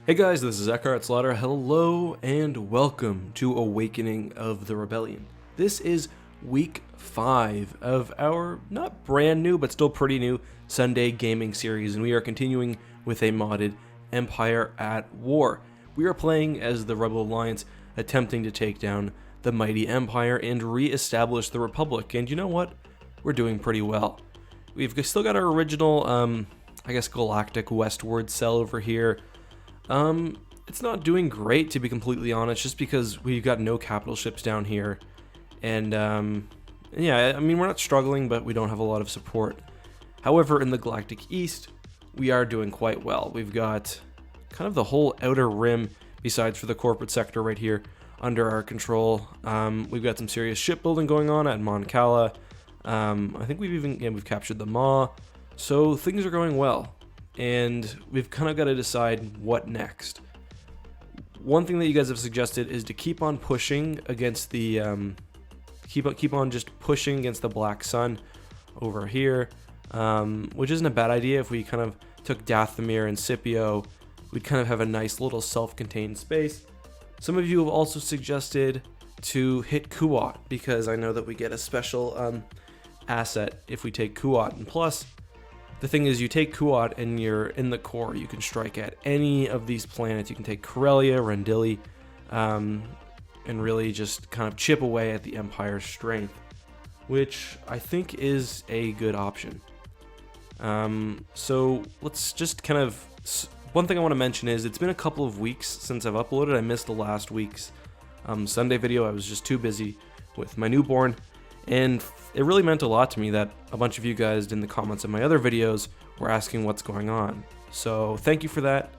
Hey guys, this is EckhartsLadder. Hello and welcome to Awakening of the Rebellion. This is week 5 of our not brand new but still pretty new Sunday gaming series, and we are continuing with a modded Empire at War. We are playing as the Rebel Alliance, attempting to take down the mighty Empire and re-establish the Republic, and you know what? We're doing pretty well. We've still got our original, I guess, galactic westward cell over here. It's not doing great, to be completely honest, just because we've got no capital ships down here. And, yeah, I mean, we're not struggling, but we don't have a lot of support. However, in the Galactic East, we are doing quite well. We've got kind of the whole outer rim, besides for the corporate sector right here, under our control. We've got some serious shipbuilding going on at Mon Cala. I think we've captured the Maw. So things are going well. And we've kind of got to decide what next. One thing that you guys have suggested is to keep on pushing against the keep on just pushing against the Black Sun over here, which isn't a bad idea. If we kind of took Dathomir and Scipio, we'd kind of have a nice little self-contained space. Some of you have also suggested to hit Kuat, because I know that we get a special asset if we take Kuat, and plus, the thing is, you take Kuat and you're in the core. You can strike at any of these planets. You can take Corellia, Rendili, and really just kind of chip away at the Empire's strength, which I think is a good option. So let's just kind of... One thing I want to mention is it's been a couple of weeks since I've uploaded. I missed the last week's Sunday video. I was just too busy with my newborn. And it really meant a lot to me that a bunch of you guys in the comments of my other videos were asking what's going on. So thank you for that.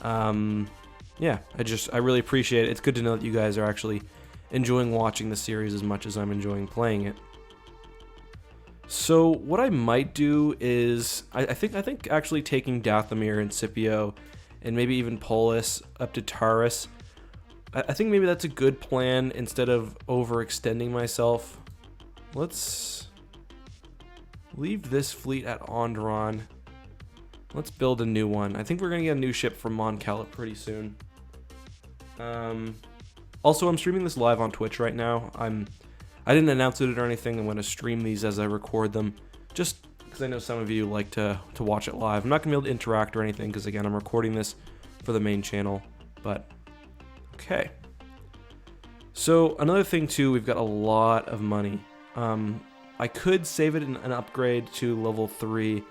Yeah, I really appreciate it. It's good to know that you guys are actually enjoying watching the series as much as I'm enjoying playing it. So what I might do is, I think actually taking Dathomir and Scipio and maybe even Polis up to Taurus, I think maybe that's a good plan instead of overextending myself. Let's leave this fleet at Onderon. Let's build a new one. I think we're going to get a new ship from Mon Cala pretty soon. Also, I'm streaming this live on Twitch right now. I didn't announce it or anything. I'm going to stream these as I record them, just because I know some of you like to watch it live. I'm not going to be able to interact or anything, because again, I'm recording this for the main channel. But, okay. So, another thing too, we've got a lot of money. I could save it in an upgrade to level 3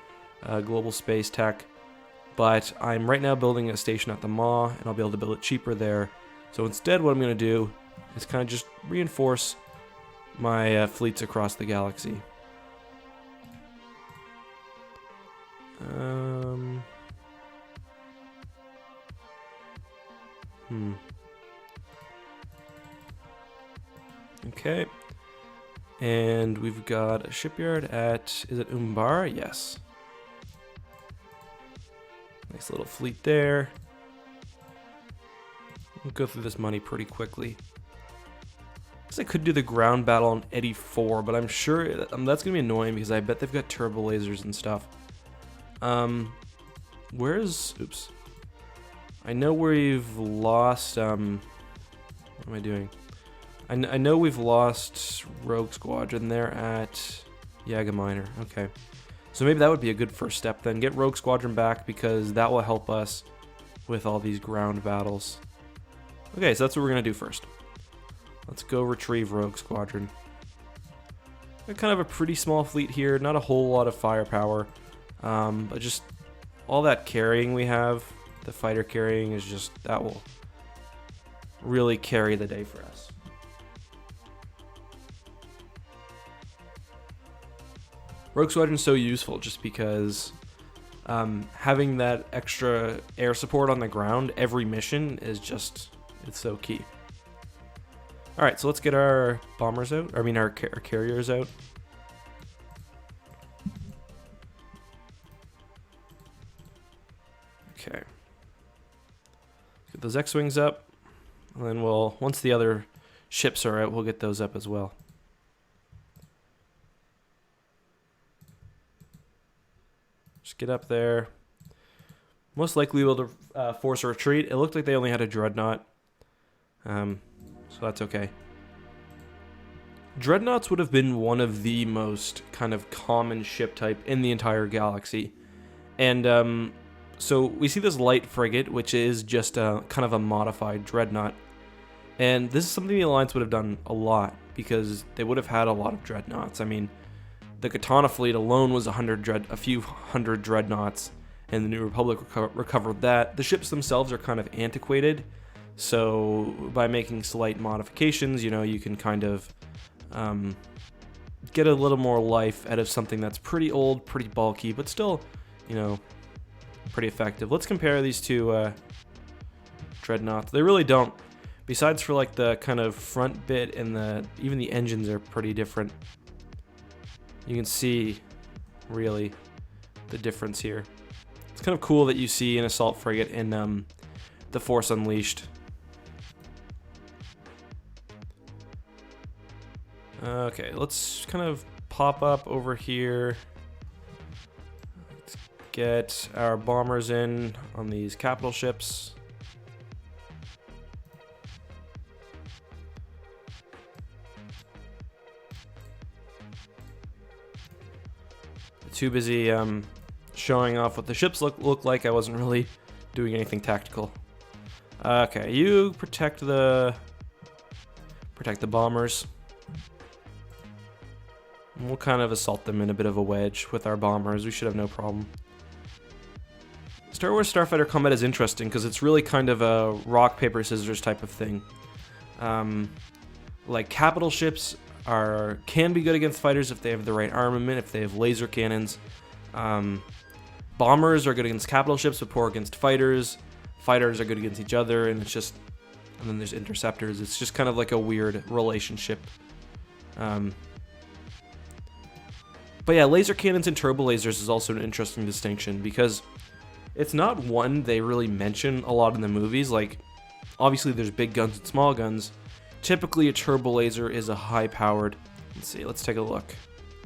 global space tech, but I'm right now building a station at the Maw, and I'll be able to build it cheaper there. So instead, what I'm going to do is kind of just reinforce my fleets across the galaxy. Okay. And we've got a shipyard at, is it Umbara? Yes. Nice little fleet there. We'll go through this money pretty quickly. I guess I could do the ground battle on Eddy 4, but I'm sure that's going to be annoying because I bet they've got turbo lasers and stuff. Oops. I know we've lost, what am I doing? I know we've lost Rogue Squadron there at Yaga Minor. Okay. So maybe that would be a good first step then. Get Rogue Squadron back, because that will help us with all these ground battles. Okay, so that's what we're going to do first. Let's go retrieve Rogue Squadron. Got kind of a pretty small fleet here. Not a whole lot of firepower. But just all that carrying we have, the fighter carrying, is just, that will really carry the day for us. Rogue Squadron is so useful just because having that extra air support on the ground every mission is just, it's so key. Alright, so let's get our bombers out, our carriers out. Okay. Get those X-Wings up, and then once the other ships are out, we'll get those up as well. Just get up there. Most likely able to force a retreat. It looked like they only had a dreadnought. So that's okay. Dreadnoughts would have been one of the most kind of common ship type in the entire galaxy. And so we see this light frigate, which is just a kind of a modified dreadnought. And this is something the Alliance would have done a lot, because they would have had a lot of dreadnoughts. I mean, the Katana fleet alone was a few hundred dreadnoughts, and the New Republic recovered that. The ships themselves are kind of antiquated, so by making slight modifications, you know, you can kind of get a little more life out of something that's pretty old, pretty bulky, but still, you know, pretty effective. Let's compare these two dreadnoughts. They really don't. Besides for like the kind of front bit and even the engines are pretty different. You can see really the difference here. It's kind of cool that you see an assault frigate in the Force Unleashed. Okay, let's kind of pop up over here. Let's get our bombers in on these capital ships. Too busy showing off what the ships look like. I wasn't really doing anything tactical. Okay, you protect the bombers. And we'll kind of assault them in a bit of a wedge with our bombers. We should have no problem. Star Wars Starfighter combat is interesting because it's really kind of a rock, paper, scissors type of thing. Like capital ships can be good against fighters if they have the right armament, if they have laser cannons. Bombers are good against capital ships, but poor against fighters. Fighters are good against each other, and then there's interceptors. It's just kind of like a weird relationship. But yeah, laser cannons and turbo lasers is also an interesting distinction, because it's not one they really mention a lot in the movies. Like, obviously there's big guns and small guns. Typically a turbo laser is a high-powered... let's take a look.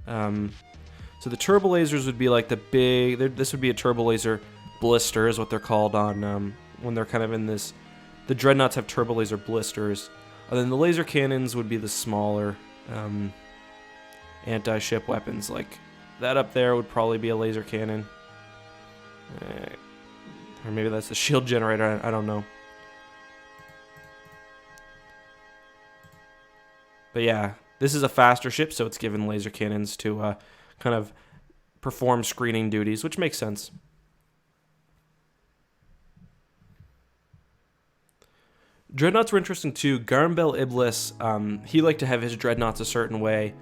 So the turbo lasers would be like the big... This would be a turbo laser blister, is what they're called on when they're kind of in this... The dreadnoughts have turbo laser blisters. And then the laser cannons would be the smaller anti-ship weapons. Like, that up there would probably be a laser cannon. Or maybe that's the shield generator, I don't know. But yeah, this is a faster ship, so it's given laser cannons to kind of perform screening duties, which makes sense. Dreadnoughts were interesting too. Garmbel Iblis, he liked to have his dreadnoughts a certain way.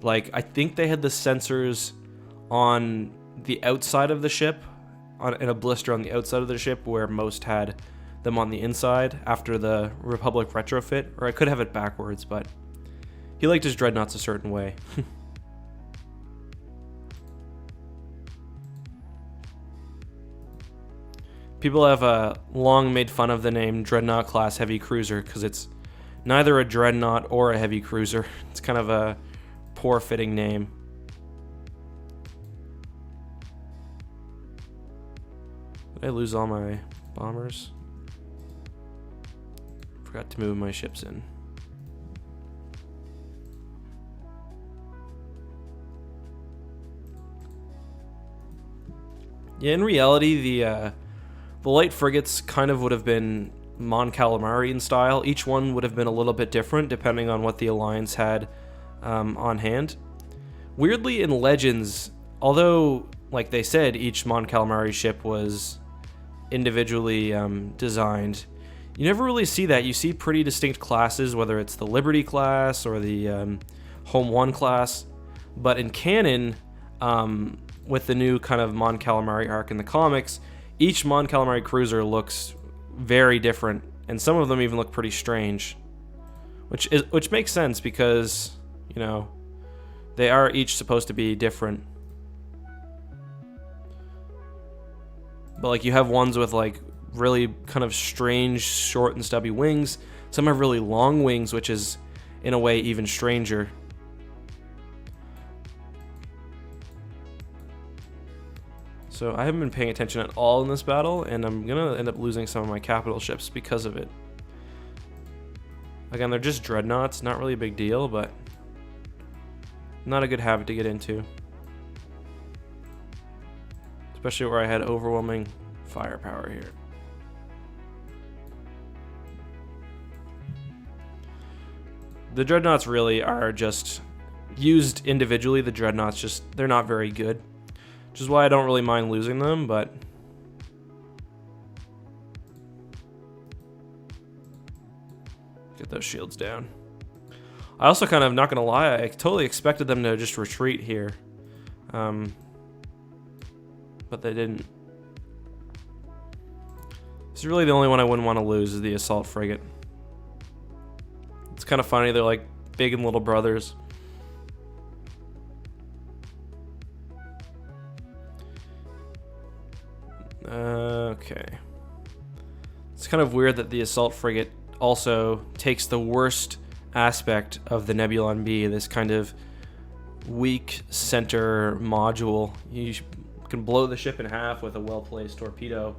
Like, I think they had the sensors on the outside of the ship, in a blister on the outside of the ship, where most had them on the inside after the Republic retrofit. Or I could have it backwards, but he liked his dreadnoughts a certain way. People have long made fun of the name Dreadnought Class Heavy Cruiser because it's neither a dreadnought or a heavy cruiser. It's kind of a poor fitting name. Did I lose all my bombers? Forgot to move my ships in. Yeah, in reality, the light frigates kind of would have been Mon Calamari in style. Each one would have been a little bit different depending on what the Alliance had on hand. Weirdly, in Legends, although, like they said, each Mon Calamari ship was individually designed, you never really see that. You see pretty distinct classes, whether it's the Liberty class or the Home 1 class. But in canon, with the new kind of Mon Calamari arc in the comics, each Mon Calamari cruiser looks very different, and some of them even look pretty strange, which makes sense because, you know, they are each supposed to be different. But like, you have ones with like really kind of strange short and stubby wings. Some have really long wings, which is in a way even stranger. So I haven't been paying attention at all in this battle, and I'm gonna end up losing some of my capital ships because of it. Again, they're just dreadnoughts, not really a big deal, but not a good habit to get into. Especially where I had overwhelming firepower here. The dreadnoughts really are just used individually. The dreadnoughts just, they're not very good, which is why I don't really mind losing them, but get those shields down. I also kind of, not gonna lie, I totally expected them to just retreat here, but they didn't. This is really the only one I wouldn't want to lose, is the assault frigate. It's kind of funny, they're like big and little brothers. Okay. It's kind of weird that the assault frigate also takes the worst aspect of the Nebulon B, this kind of weak center module. You can blow the ship in half with a well-placed torpedo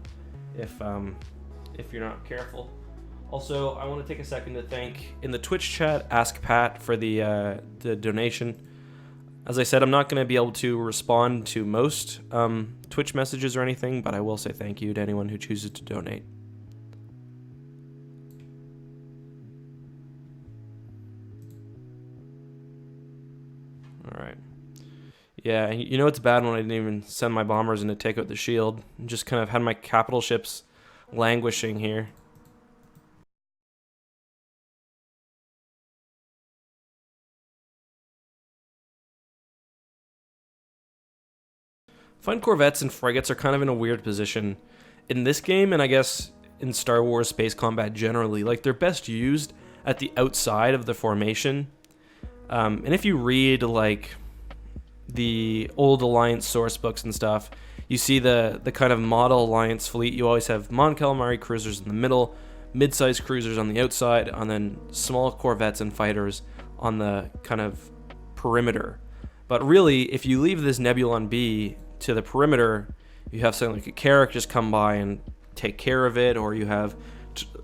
if you're not careful. Also, I want to take a second to thank, in the Twitch chat, Ask Pat for the donation. As I said, I'm not going to be able to respond to most Twitch messages or anything, but I will say thank you to anyone who chooses to donate. Alright. Yeah, you know it's bad when I didn't even send my bombers in to take out the shield. I just kind of had my capital ships languishing here. I find corvettes and frigates are kind of in a weird position in this game, and I guess in Star Wars space combat generally. Like, they're best used at the outside of the formation. And if you read, like, the old Alliance source books and stuff, you see the kind of model Alliance fleet. You always have Mon Calamari cruisers in the middle, mid-sized cruisers on the outside, and then small corvettes and fighters on the kind of perimeter. But really, if you leave this Nebulon B to the perimeter, you have something like a Carrack just come by and take care of it, or you have,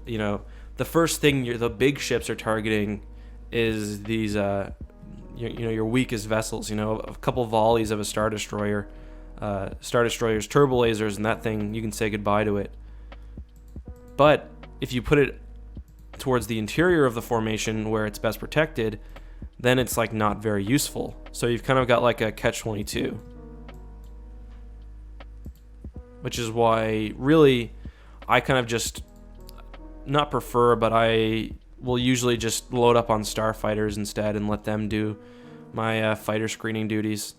you know, the first thing the big ships are targeting is these, your weakest vessels. You know, a couple volleys of a Star Destroyer, Star Destroyer's turbo lasers, and that thing, you can say goodbye to it. But if you put it towards the interior of the formation where it's best protected, then it's like not very useful. So you've kind of got like a catch-22. Which is why, really, I kind of just, not prefer, but I will usually just load up on starfighters instead and let them do my fighter screening duties.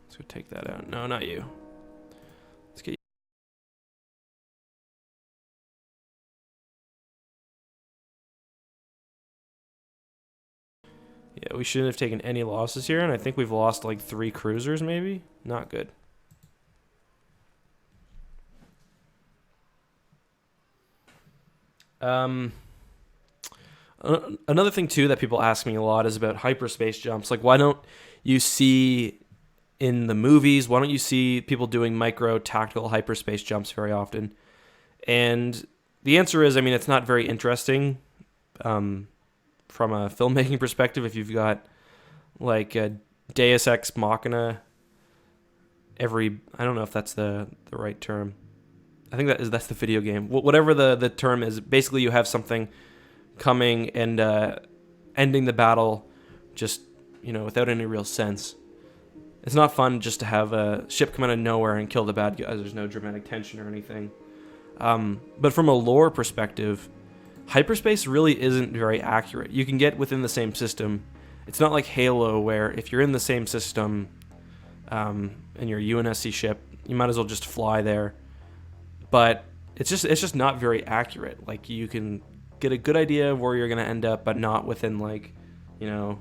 Let's go take that out. No, not you. Let's get you. Yeah, we shouldn't have taken any losses here, and I think we've lost like 3 cruisers, maybe? Not good. Another thing, too, that people ask me a lot is about hyperspace jumps. Like, why don't you see in the movies, why don't you see people doing micro tactical hyperspace jumps very often? And the answer is, I mean, it's not very interesting. From a filmmaking perspective, if you've got like a Deus Ex Machina I don't know if that's the right term. I think that's the video game. Whatever the term is, basically you have something coming and ending the battle just, you know, without any real sense. It's not fun just to have a ship come out of nowhere and kill the bad guys. There's no dramatic tension or anything. But from a lore perspective, hyperspace really isn't very accurate. You can get within the same system. It's not like Halo, where if you're in the same system in your UNSC ship, you might as well just fly there. But it's just not very accurate. Like, you can get a good idea of where you're going to end up, but not within, like, you know,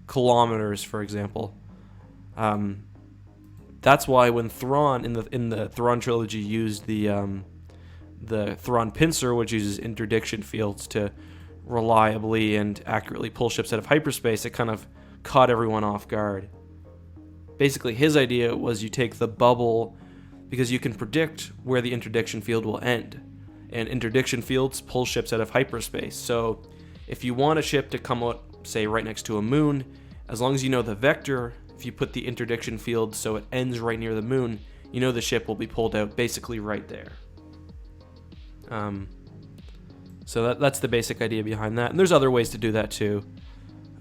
kilometers, for example. That's why when Thrawn in the Thrawn trilogy used the Thrawn pincer, which uses interdiction fields to reliably and accurately pull ships out of hyperspace, it kind of caught everyone off guard. basically his idea was you take the bubble because you can predict where the interdiction field will end. And interdiction fields pull ships out of hyperspace. So if you want a ship to come out, say, right next to a moon, as long as you know the vector, if you put the interdiction field so it ends right near the moon, you know the ship will be pulled out basically right there. So that's the basic idea behind that. And there's other ways to do that too.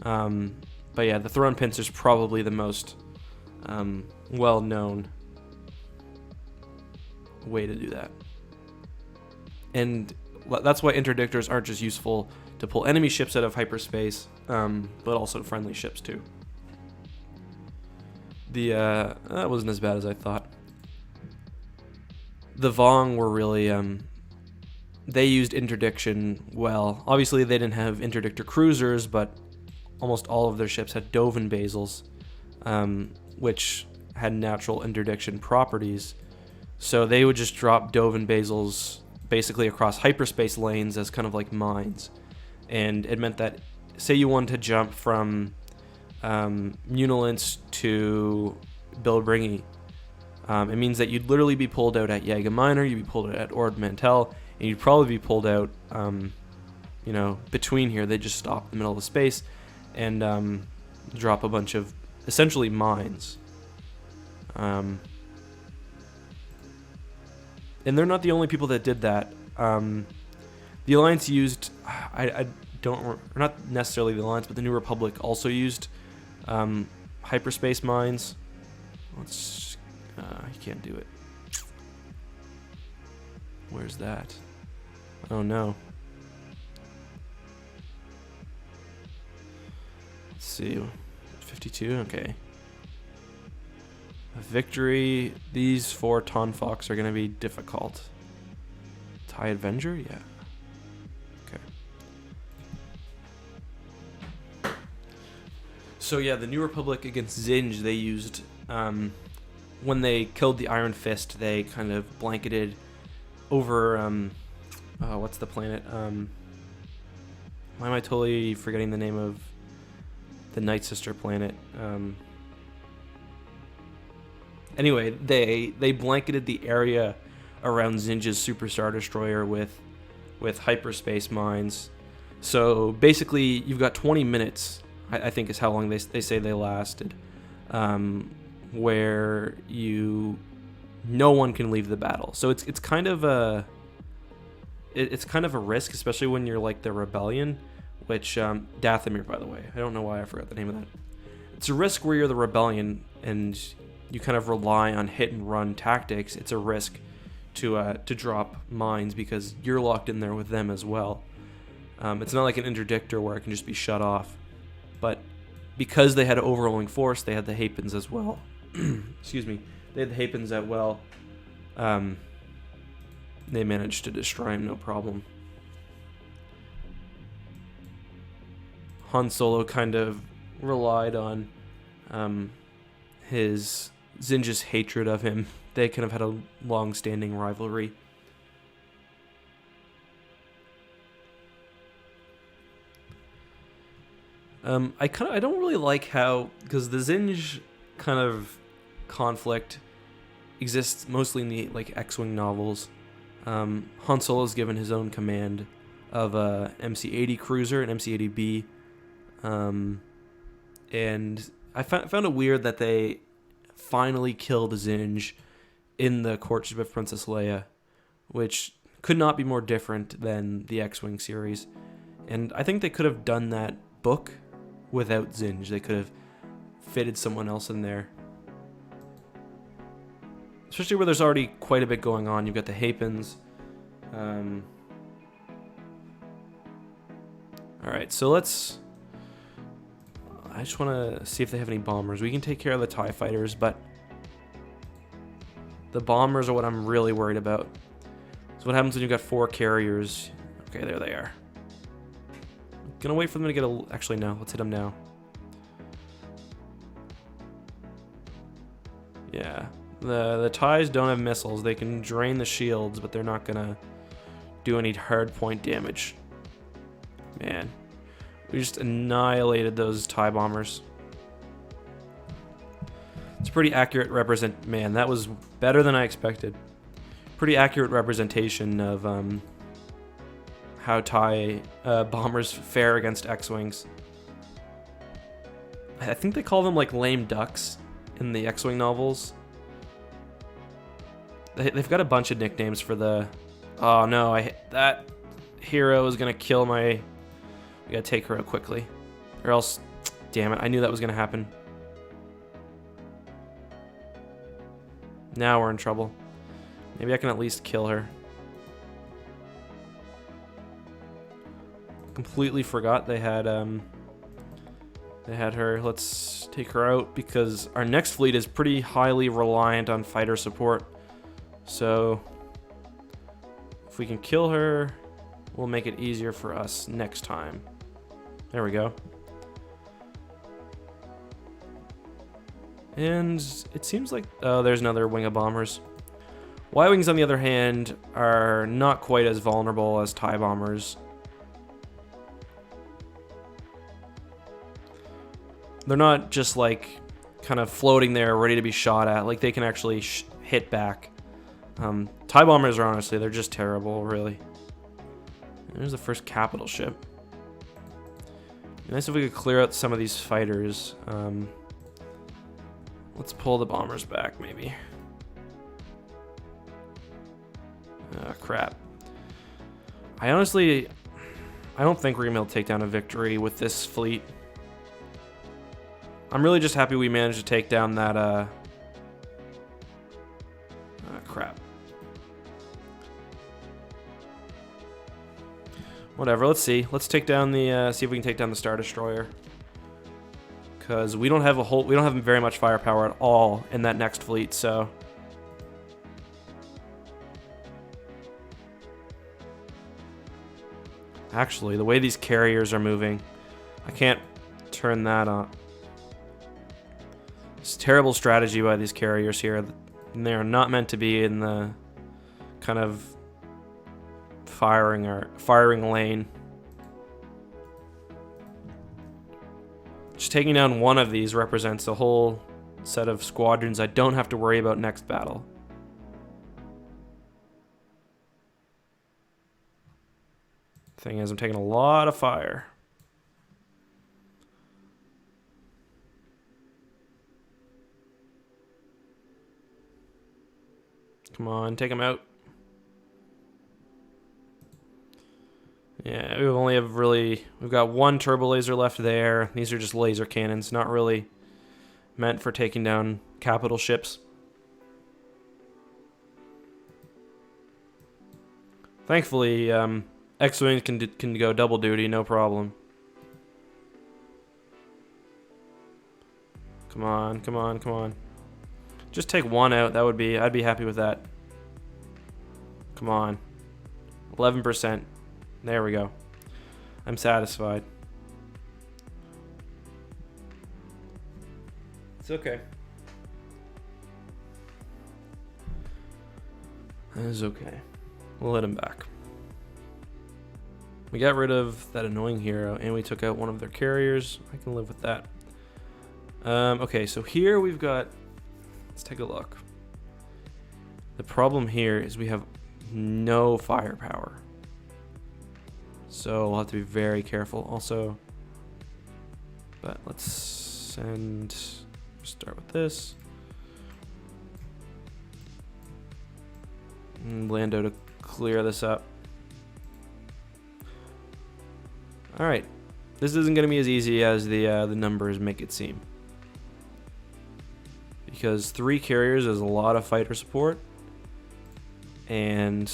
But yeah, the throne pincer is probably the most well-known way to do that. And that's why interdictors aren't just useful to pull enemy ships out of hyperspace, but also friendly ships too. That wasn't as bad as I thought. The Vong were really, they used interdiction well. Obviously, they didn't have interdictor cruisers, but almost all of their ships had Dovin basils, which had natural interdiction properties. So they would just drop Dovin basils basically across hyperspace lanes as kind of like mines. And it meant that, say you wanted to jump from Munilence to Bilbringi, it means that you'd literally be pulled out at Yaga Minor, you'd be pulled out at Ord Mantell, and you'd probably be pulled out, between here. They just stop in the middle of the space and drop a bunch of essentially mines. And they're not the only people that did that. The Alliance used, not necessarily the Alliance, but the New Republic also used hyperspace mines. You can't do it. Where's that? Oh no. Let's see. 52, okay. A victory. These 4 Ton Fox are going to be difficult. TIE Avenger? Yeah. Okay. So yeah, the New Republic against Zinj, they used, when they killed the Iron Fist, they kind of blanketed over, what's the planet? Why am I totally forgetting the name of the Night Sister planet? Anyway, they blanketed the area around Zinj's Super Star Destroyer with hyperspace mines. So basically, you've got 20 minutes, I think is how long they say they lasted, where no one can leave the battle. So it's kind of a risk, especially when you're like the Rebellion, which Dathomir, by the way. I don't know why I forgot the name of that. It's a risk where you're the Rebellion and you kind of rely on hit and run tactics. It's a risk to drop mines because you're locked in there with them as well. It's not like an interdictor where it can just be shut off. But because they had overwhelming force, they had the Hapens as well. Excuse me. They had the Hapens as well. They managed to destroy him, no problem. Han Solo kind of relied on his Zinj's hatred of him. They kind of had a long-standing rivalry. I don't really like how, because the Zinj kind of conflict exists mostly in the like X-Wing novels. Han Solo's given his own command of a MC-80 cruiser, an MC-80B, and I found it weird that they finally killed Zinj in the courtship of Princess Leia, which could not be more different than the X-Wing series. And I think they could have done that book without Zinj. They could have fitted someone else in there. Especially where there's already quite a bit going on. You've got the Hapens. Alright, so I just want to see if they have any bombers. We can take care of the TIE fighters, but the bombers are what I'm really worried about. So what happens when you've got 4 carriers? Okay, there they are. Gonna wait for them to get actually, no. Let's hit them now. Yeah. The TIEs don't have missiles. They can drain the shields, but they're not gonna do any hard point damage. Man. We just annihilated those TIE bombers. It's pretty accurate man, that was better than I expected. Pretty accurate representation of how TIE bombers fare against X-Wings. I think they call them like lame ducks in the X-Wing novels. They've got a bunch of nicknames for the... Oh no, that hero is gonna kill my... We gotta take her out quickly. Or else... Damn it, I knew that was gonna happen. Now we're in trouble. Maybe I can at least kill her. Completely forgot they had her. Let's take her out because our next fleet is pretty highly reliant on fighter support. So if we can kill her, we'll make it easier for us next time. There we go. And it seems like... Oh, there's another wing of bombers. Y-Wings, on the other hand, are not quite as vulnerable as TIE bombers. They're not just like kind of floating there ready to be shot at. Like they can actually hit back. TIE bombers are honestly, they're just terrible, really. There's the first capital ship. Nice if we could clear out some of these fighters. Let's pull the bombers back, maybe. Crap. I don't think we're gonna be able to take down a victory with this fleet. I'm really just happy we managed to take down that, crap. Whatever, let's see. Let's take down the, see if we can take down the Star Destroyer. Because we don't have very much firepower at all in that next fleet, so... Actually, the way these carriers are moving, I can't turn that on. It's a terrible strategy by these carriers here. And they are not meant to be in the kind of firing lane. Just taking down one of these represents a whole set of squadrons I don't have to worry about next battle. Thing is, I'm taking a lot of fire. Come on, take him out. Yeah, we've got one turbo laser left there. These are just laser cannons, not really meant for taking down capital ships. Thankfully, X-Wings can go double duty, no problem. Come on, come on, come on. Just take one out, I'd be happy with that. Come on. 11%. There we go. I'm satisfied. It's okay. That is okay. We'll let him back. We got rid of that annoying hero, and we took out one of their carriers. I can live with that. Okay, so here we've got... Let's take a look. The problem here is we have no firepower. So we'll have to be very careful. Also, but let's start with this. And Lando to clear this up. All right, this isn't going to be as easy as the numbers make it seem. Because 3 carriers is a lot of fighter support. And...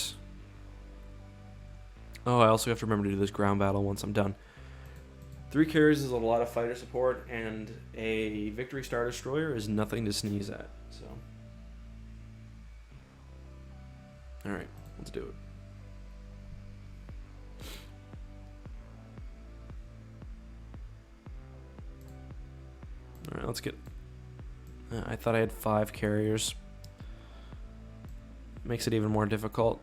Oh, I also have to remember to do this ground battle once I'm done. 3 carriers is a lot of fighter support, and a Victory Star Destroyer is nothing to sneeze at. So, all right, let's do it. All right, let's get... I thought I had 5 carriers. Makes it even more difficult.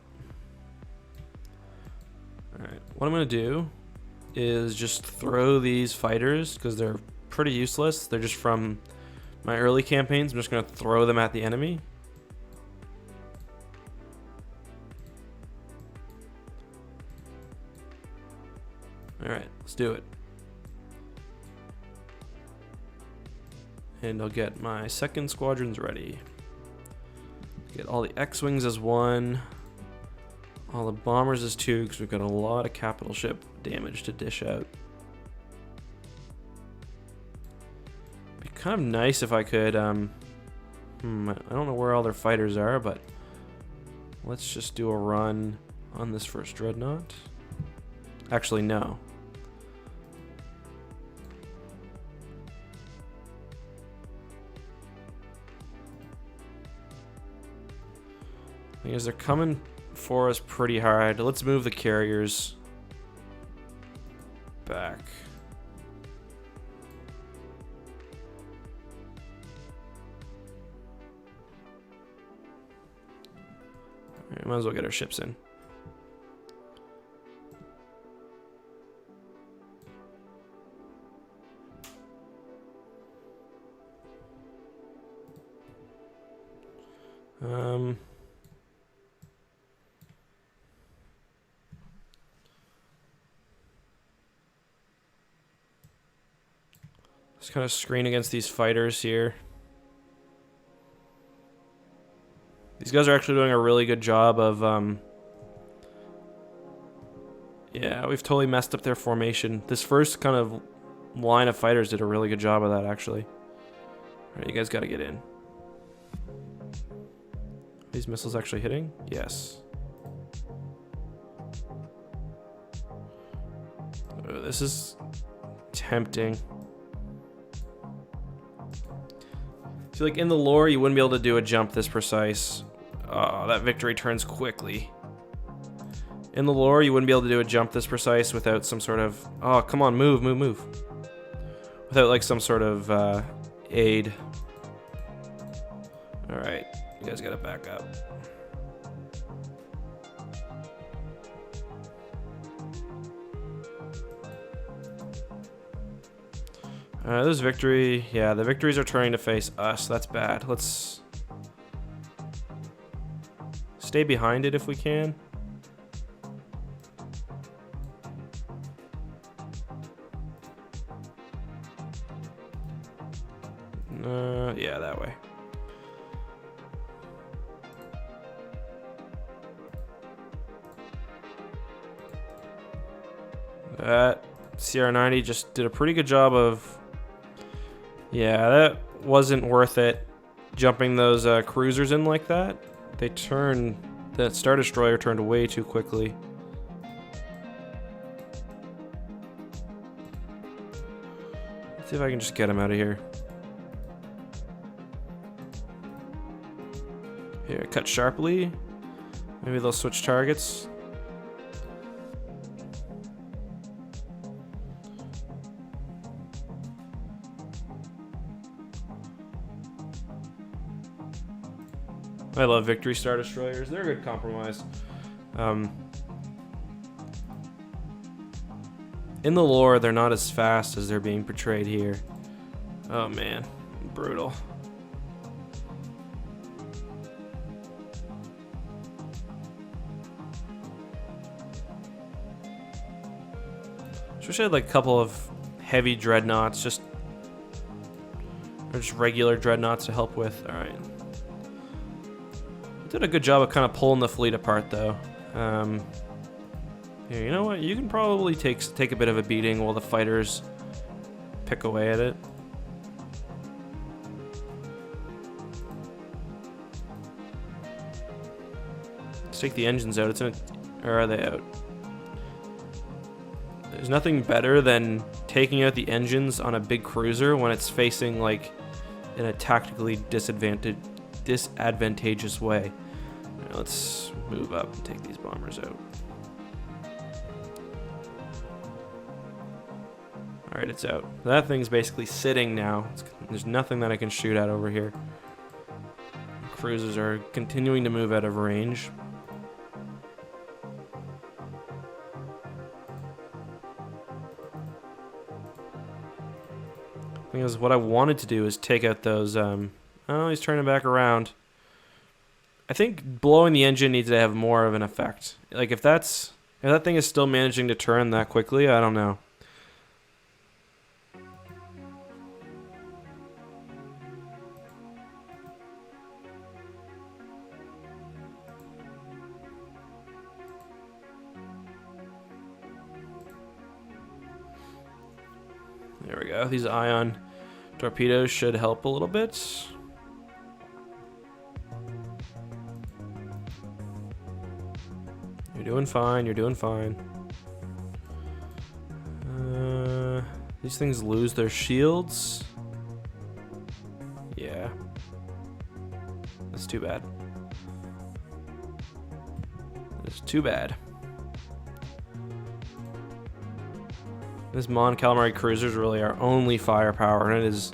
Alright, what I'm going to do is just throw these fighters, because they're pretty useless. They're just from my early campaigns, I'm just going to throw them at the enemy. Alright, let's do it. And I'll get my second squadrons ready. Get all the X-Wings as 1. All the bombers as 2, because we've got a lot of capital ship damage to dish out. Be kind of nice if I could, I don't know where all their fighters are, but let's just do a run on this first dreadnought. Actually, no. Because they're coming for us pretty hard. Let's move the carriers back. Alright, might as well get our ships in. Just kind of screen against these fighters here. These guys are actually doing a really good job of, yeah, we've totally messed up their formation. This first kind of line of fighters did a really good job of that, actually. Alright, you guys gotta get in. Are these missiles actually hitting? Yes. Oh, this is tempting. See, like in the lore, you wouldn't be able to do a jump this precise. Oh, that victory turns quickly. In the lore, you wouldn't be able to do a jump this precise without some sort of... Oh, come on, move, move, move. Without like some sort of aid. Alright, you guys gotta back up. There's victory. Yeah, the victories are turning to face us. That's bad. Let's stay behind it if we can. Yeah, that way. That CR90 just did a pretty good job of... Yeah, that wasn't worth it, jumping those cruisers in like that. They turned... That Star Destroyer turned way too quickly. Let's see if I can just get him out of here. Here, cut sharply. Maybe they'll switch targets. I love Victory Star Destroyers. They're a good compromise. In the lore, they're not as fast as they're being portrayed here. Oh man, brutal. Wish I had like a couple of heavy dreadnoughts, or just regular dreadnoughts to help with. All right. Did a good job of kind of pulling the fleet apart, though. Here, you know what? You can probably take a bit of a beating while the fighters pick away at it. Let's take the engines out. Or are they out? There's nothing better than taking out the engines on a big cruiser when it's facing like in a tactically disadvantageous way. Right, let's move up and take these bombers out. Alright, it's out. That thing's basically sitting now. There's nothing that I can shoot at over here. Cruisers are continuing to move out of range. thing is, what I wanted to do is take out those... oh, he's turning back around. I think blowing the engine needs to have more of an effect. Like, if that thing is still managing to turn that quickly, I don't know. There we go. These ion torpedoes should help a little bit. You're doing fine. You're doing fine. These things lose their shields. Yeah. That's too bad. That's too bad. This Mon Calamari cruiser is really our only firepower, and it is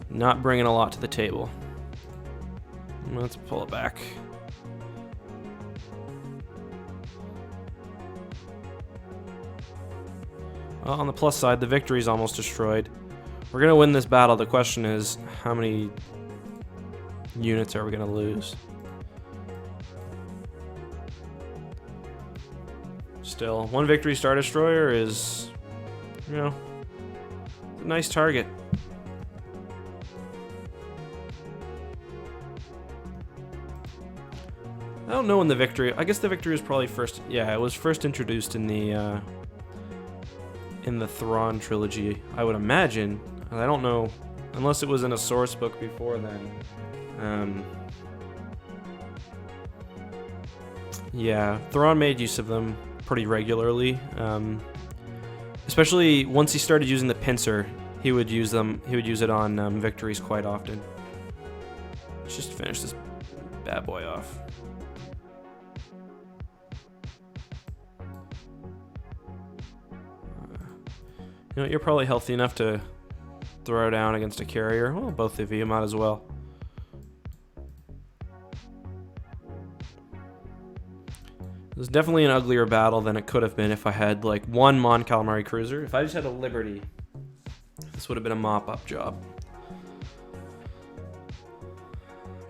not bringing a lot to the table. Let's pull it back. Well, on the plus side, the victory is almost destroyed. We're going to win this battle. The question is, how many units are we going to lose? Still, one victory Star Destroyer is... you know, a nice target. I don't know when the victory... I guess the victory was probably first... yeah, it was first introduced in the Thrawn trilogy, I would imagine. I don't know, unless it was in a source book before then. Yeah, Thrawn made use of them pretty regularly. Especially once he started using the pincer, he would use them. He would use it on victories quite often. Let's just finish this bad boy off. You know, you're probably healthy enough to throw down against a carrier. Well, both of you might as well. It was definitely an uglier battle than it could have been if I had, like, one Mon Calamari cruiser. If I just had a Liberty, this would have been a mop-up job.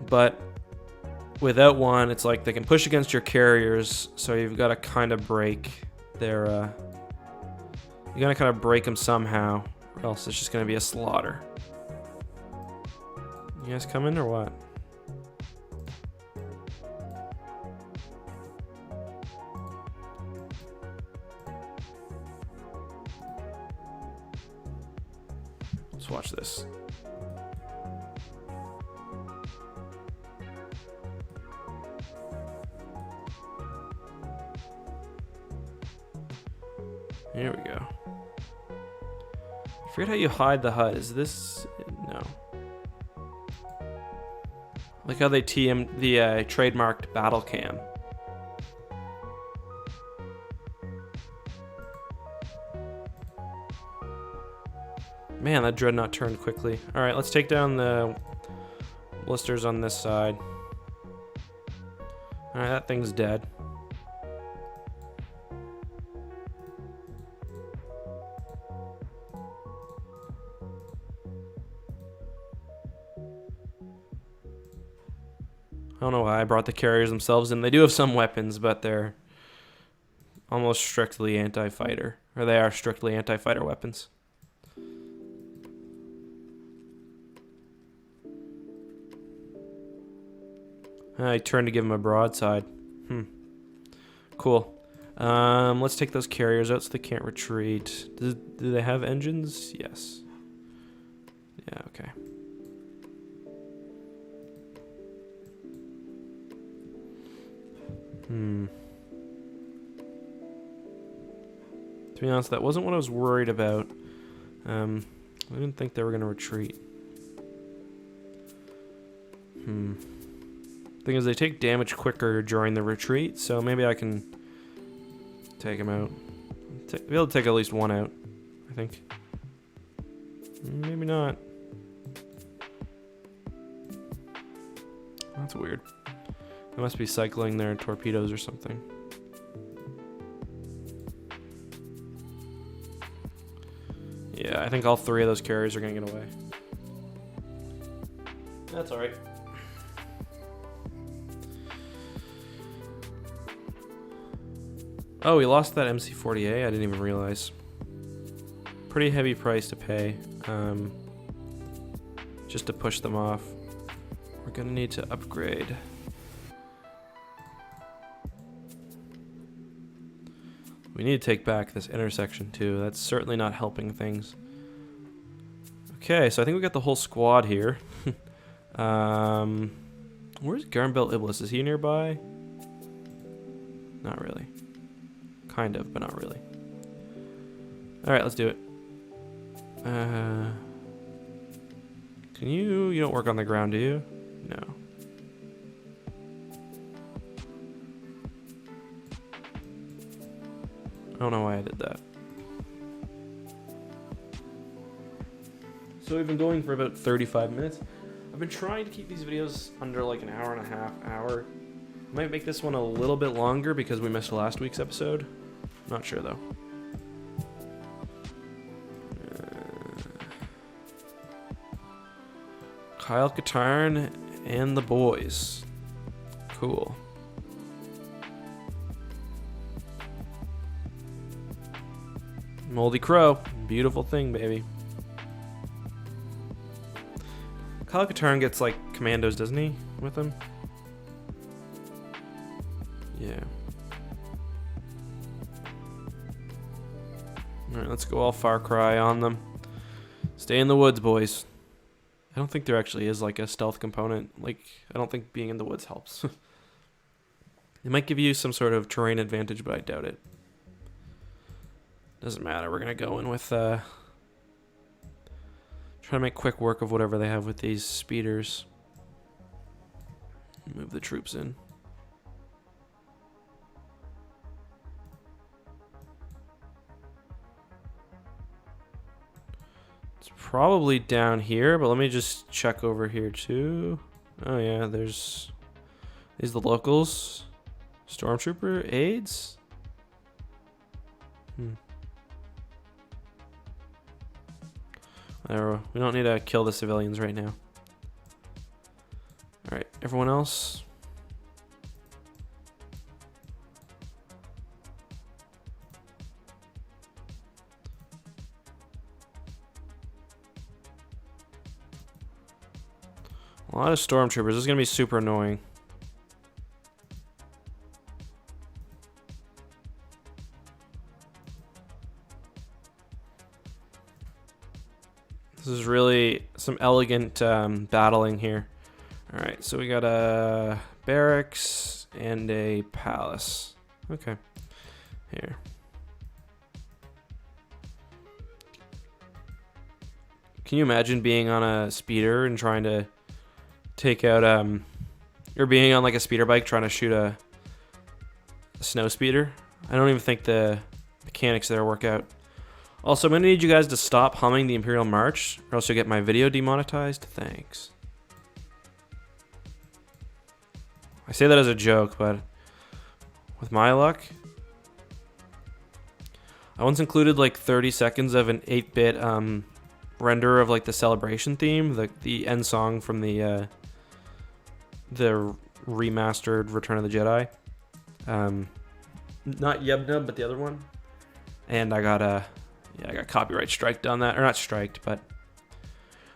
But without one, it's like they can push against your carriers, so you've got to kind of break their... you got to kind of break them somehow, or else it's just going to be a slaughter. You guys coming or what? Let's watch this. Here we go. I forget how you hide the HUD. Is this... no. Like how they TM the trademarked battle cam. Man, that dreadnought turned quickly. Alright, let's take down the blisters on this side. Alright, that thing's dead. I don't know why I brought the carriers themselves in. They do have some weapons, but they're almost strictly anti-fighter. Or they are strictly anti-fighter weapons. I turned to give him a broadside. Cool. Let's take those carriers out so they can't retreat. Do they have engines? Yes. Yeah, okay. To be honest, that wasn't what I was worried about. I didn't think they were going to retreat. Thing is, they take damage quicker during the retreat, so maybe I can take them out. Be able to take at least one out, I think. Maybe not. That's weird. They must be cycling their torpedoes or something. Yeah, I think all 3 of those carriers are going to get away. That's alright. Oh, we lost that MC40A? I didn't even realize. Pretty heavy price to pay. Just to push them off. We're going to need to upgrade. We need to take back this intersection too. That's certainly not helping things. Okay, so I think we got the whole squad here. Where's Garnbelt Iblis? Is he nearby? Not really. Kind of, but not really. Alright, let's do it. Can you don't work on the ground, do you? No. I don't know why I did that. So we've been going for about 35 minutes. I've been trying to keep these videos under like an hour and a half, hour. Might make this one a little bit longer because we missed last week's episode. Not sure though. Kyle Katarn and the boys. Cool. Moldy Crow. Beautiful thing, baby. Kyle Katarn gets like commandos, doesn't he? With him? Yeah. Alright, let's go all Far Cry on them. Stay in the woods, boys. I don't think there actually is like a stealth component. Like, I don't think being in the woods helps. It might give you some sort of terrain advantage, but I doubt it. Doesn't matter. We're gonna go in with try to make quick work of whatever they have with these speeders. Move the troops in. It's probably down here, but let me just check over here too. Oh yeah, there's these the locals. Stormtrooper aides. Whatever. We don't need to kill the civilians right now. Alright, everyone else. A lot of stormtroopers. This is going to be super annoying. This is really some elegant battling here. Alright, so we got a barracks and a palace. Okay. Here. Can you imagine being on a speeder and trying to take out or being on like a speeder bike trying to shoot a snow speeder? I don't even think the mechanics there work out. Also, I'm gonna need you guys to stop humming the Imperial March, or else you'll get my video demonetized. Thanks. I say that as a joke, but with my luck, I once included like 30 seconds of an 8-bit render of like the celebration theme, the end song from the remastered Return of the Jedi. Not Yebna, but the other one. And I got copyright striked on that, or not striked, but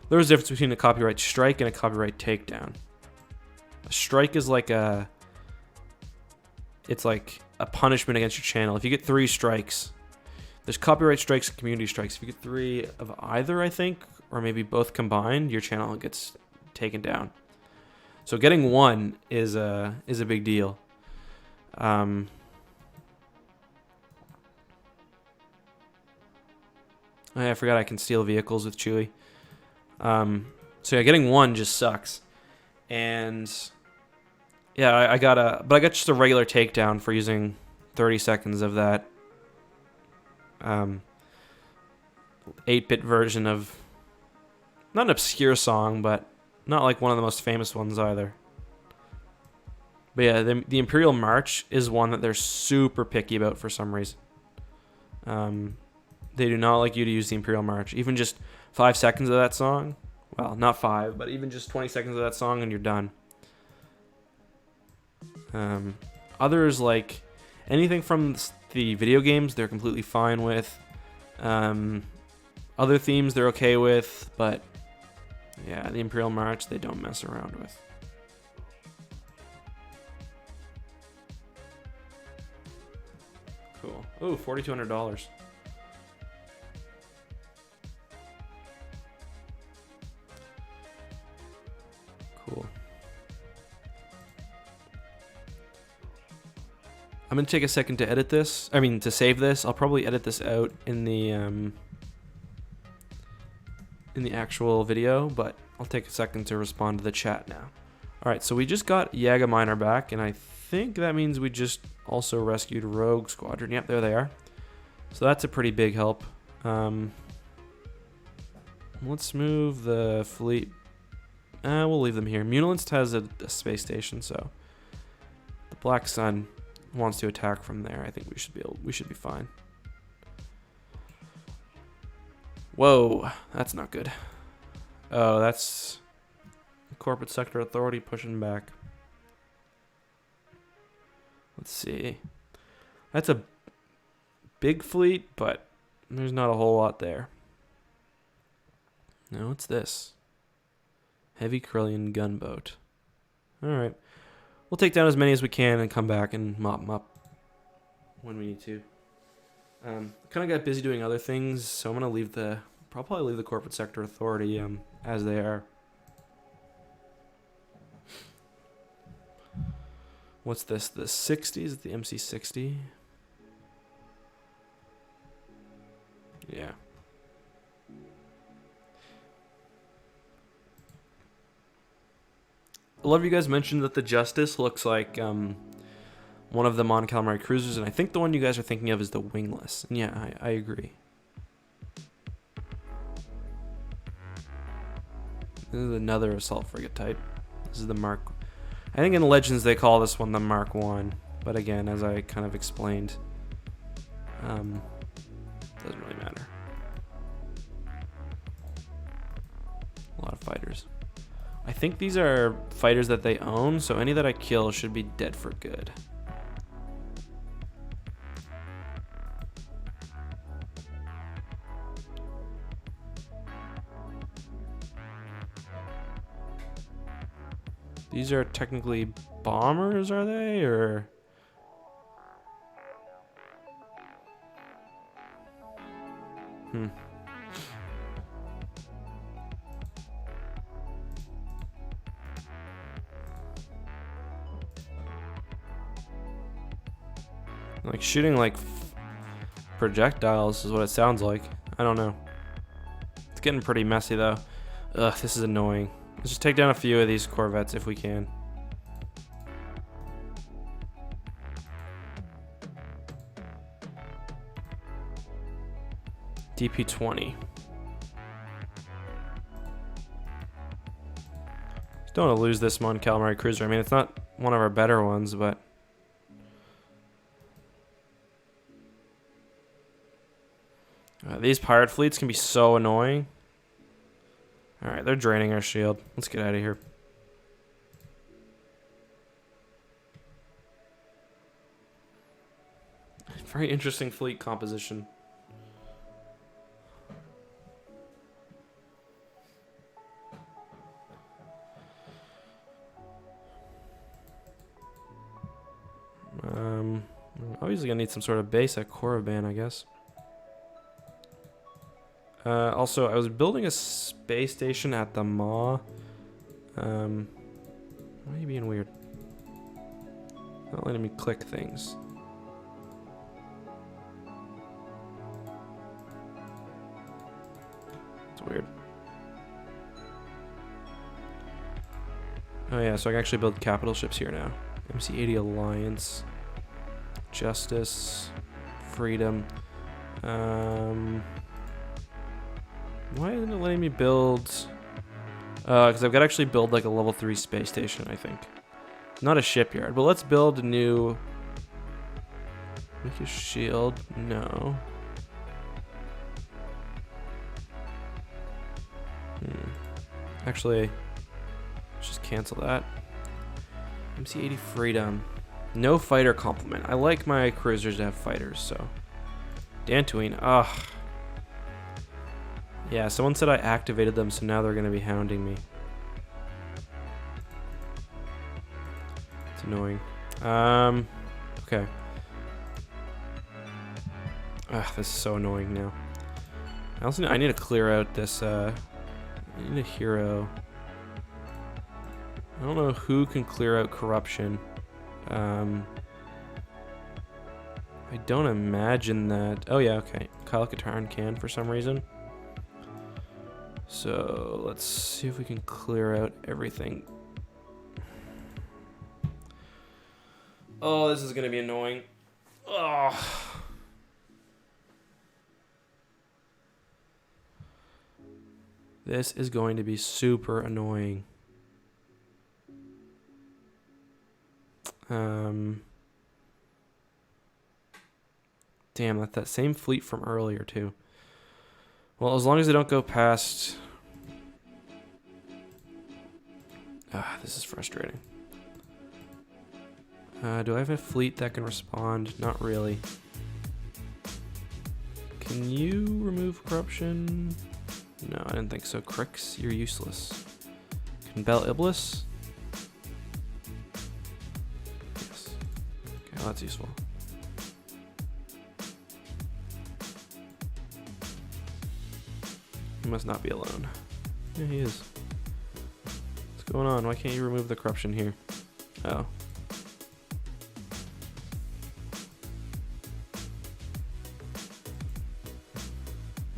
there was a difference between a copyright strike and a copyright takedown. A strike is like it's like a punishment against your channel. If you get 3 strikes, there's copyright strikes and community strikes. If you get 3 of either, I think, or maybe both combined, your channel gets taken down. So getting 1 is a big deal. I forgot I can steal vehicles with Chewie. So yeah, getting 1 just sucks. And yeah, I got just a regular takedown for using 30 seconds of that 8-bit version of not an obscure song, but not like one of the most famous ones either. But yeah, the Imperial March is one that they're super picky about for some reason. They do not like you to use the Imperial March. Even just 5 seconds of that song. Well, not 5, but even just 20 seconds of that song and you're done. Others, like anything from the video games, they're completely fine with. Other themes they're okay with, but yeah, the Imperial March they don't mess around with. Cool. Oh, $4,200. Cool. I'm gonna take a second to edit this. I mean, to save this. I'll probably edit this out in the actual video, but I'll take a second to respond to the chat now. All right, so we just got Yaga Minor back, and I think that means we just also rescued Rogue Squadron. Yep, there they are. So that's a pretty big help. Let's move the fleet. We'll leave them here. Munilinst has a space station, so the Black Sun wants to attack from there. I think we should be fine. Whoa, that's not good. Oh, that's the Corporate Sector Authority pushing back. Let's see. That's a big fleet, but there's not a whole lot there. No, what's this? Heavy Corellian gunboat. Alright. We'll take down as many as we can and come back and mop them up when we need to. Kind of got busy doing other things, so I'm going to probably leave the Corporate Sector Authority as they are. What's this? The 60? Is it the MC60? Yeah. A lot of you guys mentioned that the Justice looks like one of the Mon Calamari cruisers, and I think the one you guys are thinking of is the Wingless. And yeah, I agree. This is another assault frigate type. This is the Mark. I think in Legends they call this one the Mark 1, but again, as I kind of explained, doesn't really matter. A lot of fighters. I think these are fighters that they own, so any that I kill should be dead for good. These are technically bombers, are they? Or like shooting like projectiles is what it sounds like. I don't know. It's getting pretty messy though. Ugh, this is annoying. Let's just take down a few of these corvettes if we can. DP-20. Just don't want to lose this Mon Calamari cruiser. I mean, it's not one of our better ones, but these pirate fleets can be so annoying. Alright, they're draining our shield. Let's get out of here. Very interesting fleet composition. Obviously gonna need some sort of base at Korriban, I guess. Also, I was building a space station at the Maw. Why are you being weird? Not letting me click things. It's weird. Oh yeah, so I can actually build capital ships here now. MC-80 Alliance. Justice. Freedom. Why isn't it letting me build? Because I've got to actually build like a level 3 space station, I think. Not a shipyard, but let's build a new... Make a shield. No. Actually, let's just cancel that. MC-80 Freedom. No fighter complement. I like my cruisers to have fighters, so. Dantooine. Ugh. Yeah, someone said I activated them, so now they're going to be hounding me. It's annoying. Okay. Ugh, this is so annoying now. I need to clear out this, I need a hero. I don't know who can clear out corruption. I don't imagine that. Oh yeah, okay. Kyle Katarn can for some reason. So let's see if we can clear out everything. Oh, this is gonna be annoying. Oh. This is going to be super annoying. Damn, that's that same fleet from earlier too. Well, as long as they don't go past... this is frustrating. Do I have a fleet that can respond? Not really. Can you remove corruption? No, I didn't think so. Crix, you're useless. Can Bel Iblis? Yes. Okay, well, that's useful. He must not be alone. Yeah, he is. What's going on? Why can't you remove the corruption here? Oh.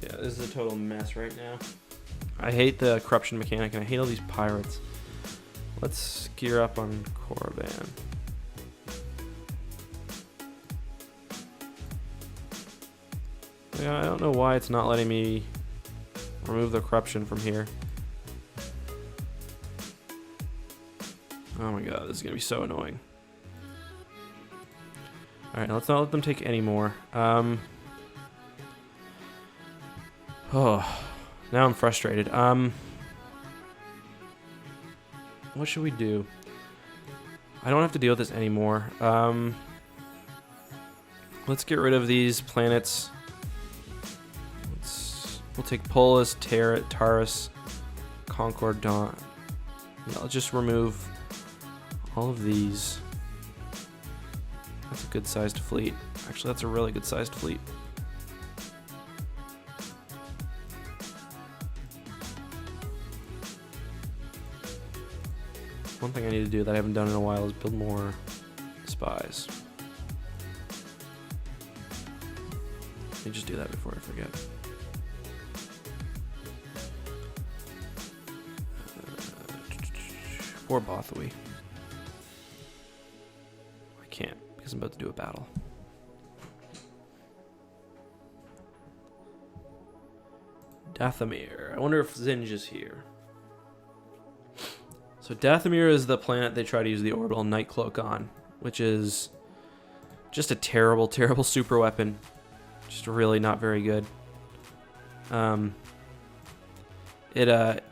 Yeah, this is a total mess right now. I hate the corruption mechanic and I hate all these pirates. Let's gear up on Korriban. Yeah, I don't know why it's not letting me remove the corruption from here. Oh my god, this is gonna be so annoying. Alright, let's not let them take any more. Oh, now I'm frustrated. What should we do? I don't have to deal with this anymore. Let's get rid of these planets. We'll take Polis, Taurus, Concord, Dawn. Yeah, let's just remove all of these. That's a good sized fleet. Actually, that's a really good sized fleet. One thing I need to do that I haven't done in a while is build more spies. Let me just do that before I forget. Or Bothui. I can't because I'm about to do a battle. Dathomir. I wonder if Zinj is here. So Dathomir is the planet they try to use the orbital night cloak on, which is just a terrible, terrible super weapon. Just really not very good.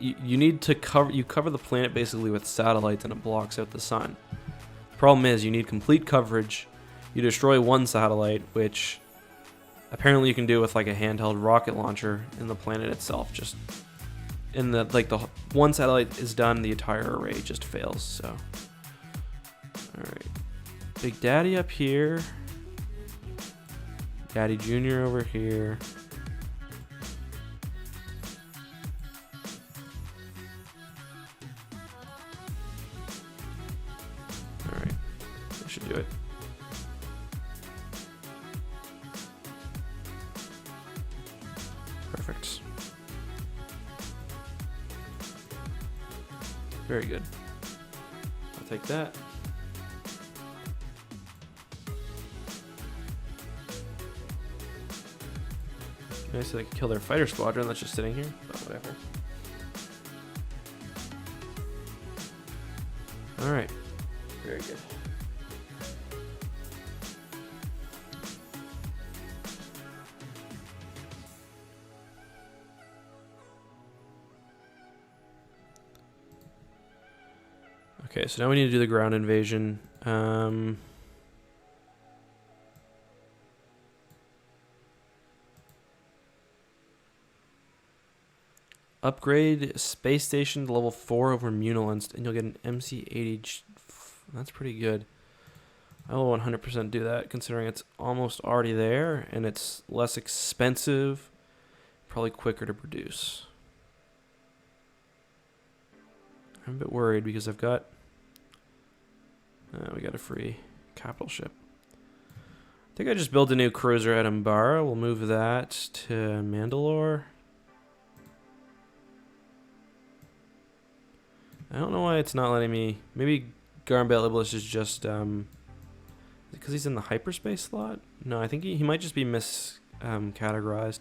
You need to cover the planet basically with satellites and it blocks out the sun. The problem is you need complete coverage. You destroy one satellite, which apparently you can do with like a handheld rocket launcher in the planet itself. Just in the one satellite is done, the entire array just fails. So, all right, Big Daddy up here, Daddy Junior over here. Do it. Perfect. Very good. I'll take that. Nice so they can kill their fighter squadron that's just sitting here, but whatever. Alright. Very good. Okay, so now we need to do the ground invasion. Upgrade space station to level 4 over Munilence, and you'll get an MC-80. That's pretty good. I will 100% do that, considering it's almost already there, and it's less expensive, probably quicker to produce. I'm a bit worried because I've got... we got a free capital ship. I think I just built a new cruiser at Umbara. We'll move that to Mandalore. I don't know why it's not letting me... Maybe Garmbale Iblis is just... because he's in the hyperspace slot? No, I think he might just be categorized.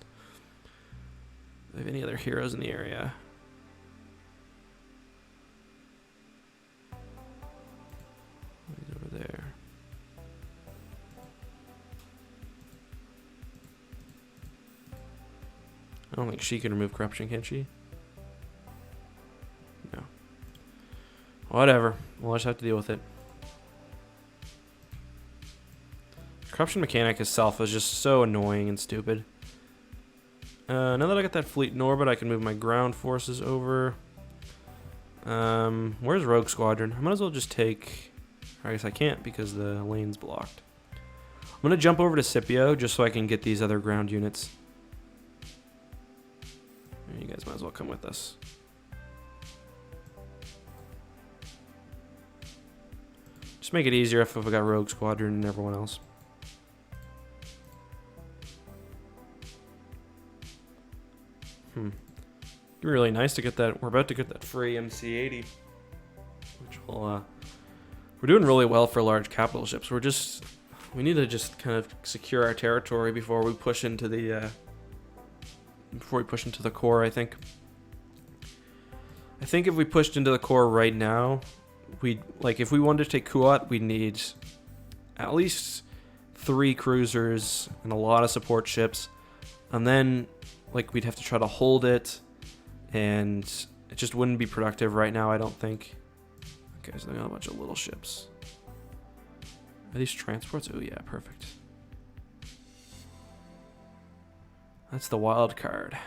Do I have any other heroes in the area? He's over there. I don't think she can remove corruption, can she? No. Whatever. We'll just have to deal with it. Corruption mechanic itself is just so annoying and stupid. Now that I got that fleet in orbit, I can move my ground forces over. Where's Rogue Squadron? I might as well just take... I guess I can't because the lane's blocked. I'm going to jump over to Scipio just so I can get these other ground units. You guys might as well come with us. Just make it easier if I got Rogue Squadron and everyone else. It'd be really nice to get that. We're about to get that free MC-80, which will. We're doing really well for large capital ships. We need to just kind of secure our territory before we push into the. Before we push into the core, I think. I think if we pushed into the core right now, if we wanted to take Kuat, we'd need at least 3 cruisers and a lot of support ships, and then we'd have to try to hold it, and it just wouldn't be productive right now, I don't think. Okay, so they got a bunch of little ships. Are these transports? Oh yeah, perfect. That's the wild card.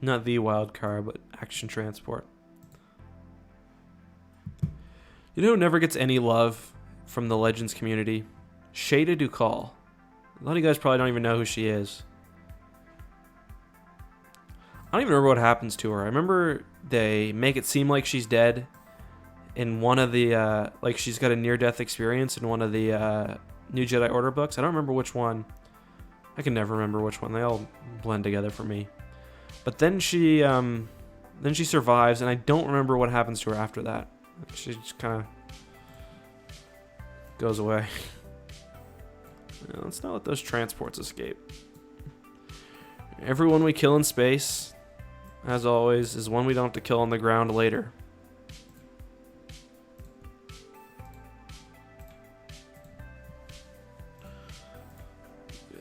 Not the wild card, but action transport. You know who never gets any love from the Legends community? Shada Dukal. A lot of you guys probably don't even know who she is. I don't even remember what happens to her. I remember they make it seem like she's dead in one of the, she's got a near-death experience in one of the New Jedi Order books. I don't remember which one. I can never remember which one. They all blend together for me. But then she survives, and I don't remember what happens to her after that. She just kind of goes away. Yeah, let's not let those transports escape. Everyone we kill in space, as always, is one we don't have to kill on the ground later.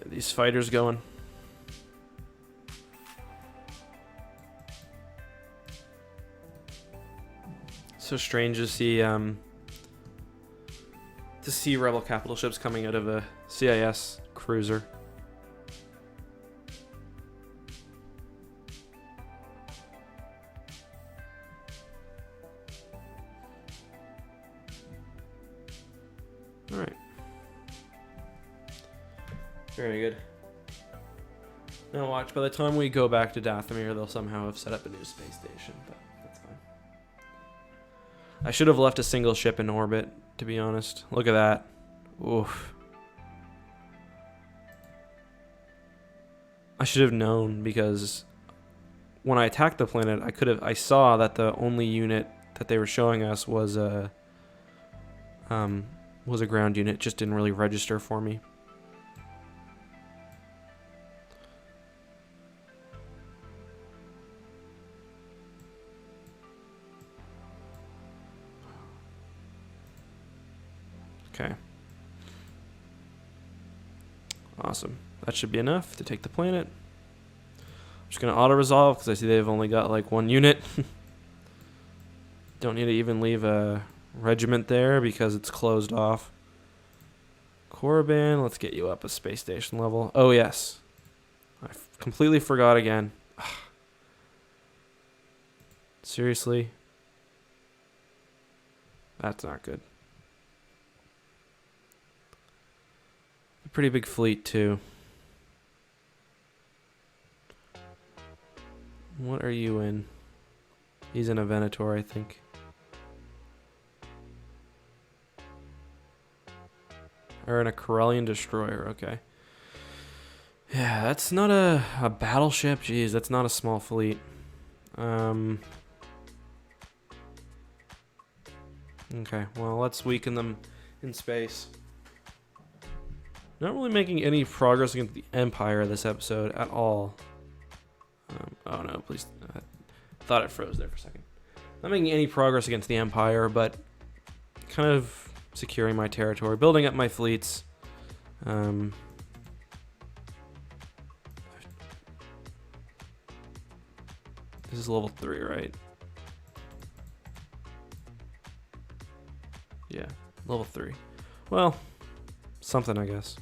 These fighters going. So strange to see rebel capital ships coming out of a CIS cruiser. All right. Very good. Now watch, by the time we go back to Dathomir, they'll somehow have set up a new space station, but that's fine. I should have left a single ship in orbit, to be honest. Look at that. Oof. I should have known, because when I attacked the planet, I saw that the only unit that they were showing us was a ground unit. It just didn't really register for me. Okay. Awesome. That should be enough to take the planet. I'm just going to auto-resolve because I see they've only got like one unit. Don't need to even leave a regiment there because it's closed off. Corbin, let's get you up a space station level. Oh, yes. I completely forgot again. Ugh. Seriously? That's not good. A pretty big fleet, too. What are you in? He's in a Venator, I think. Or in a Corellian destroyer, okay. Yeah, that's not a battleship. Jeez, that's not a small fleet. Okay, well, let's weaken them in space. Not really making any progress against the Empire this episode at all. Oh no, please. I thought it froze there for a second. Not making any progress against the Empire, but kind of securing my territory, building up my fleets. This is level 3, right? Yeah, level 3. Well, something, I guess.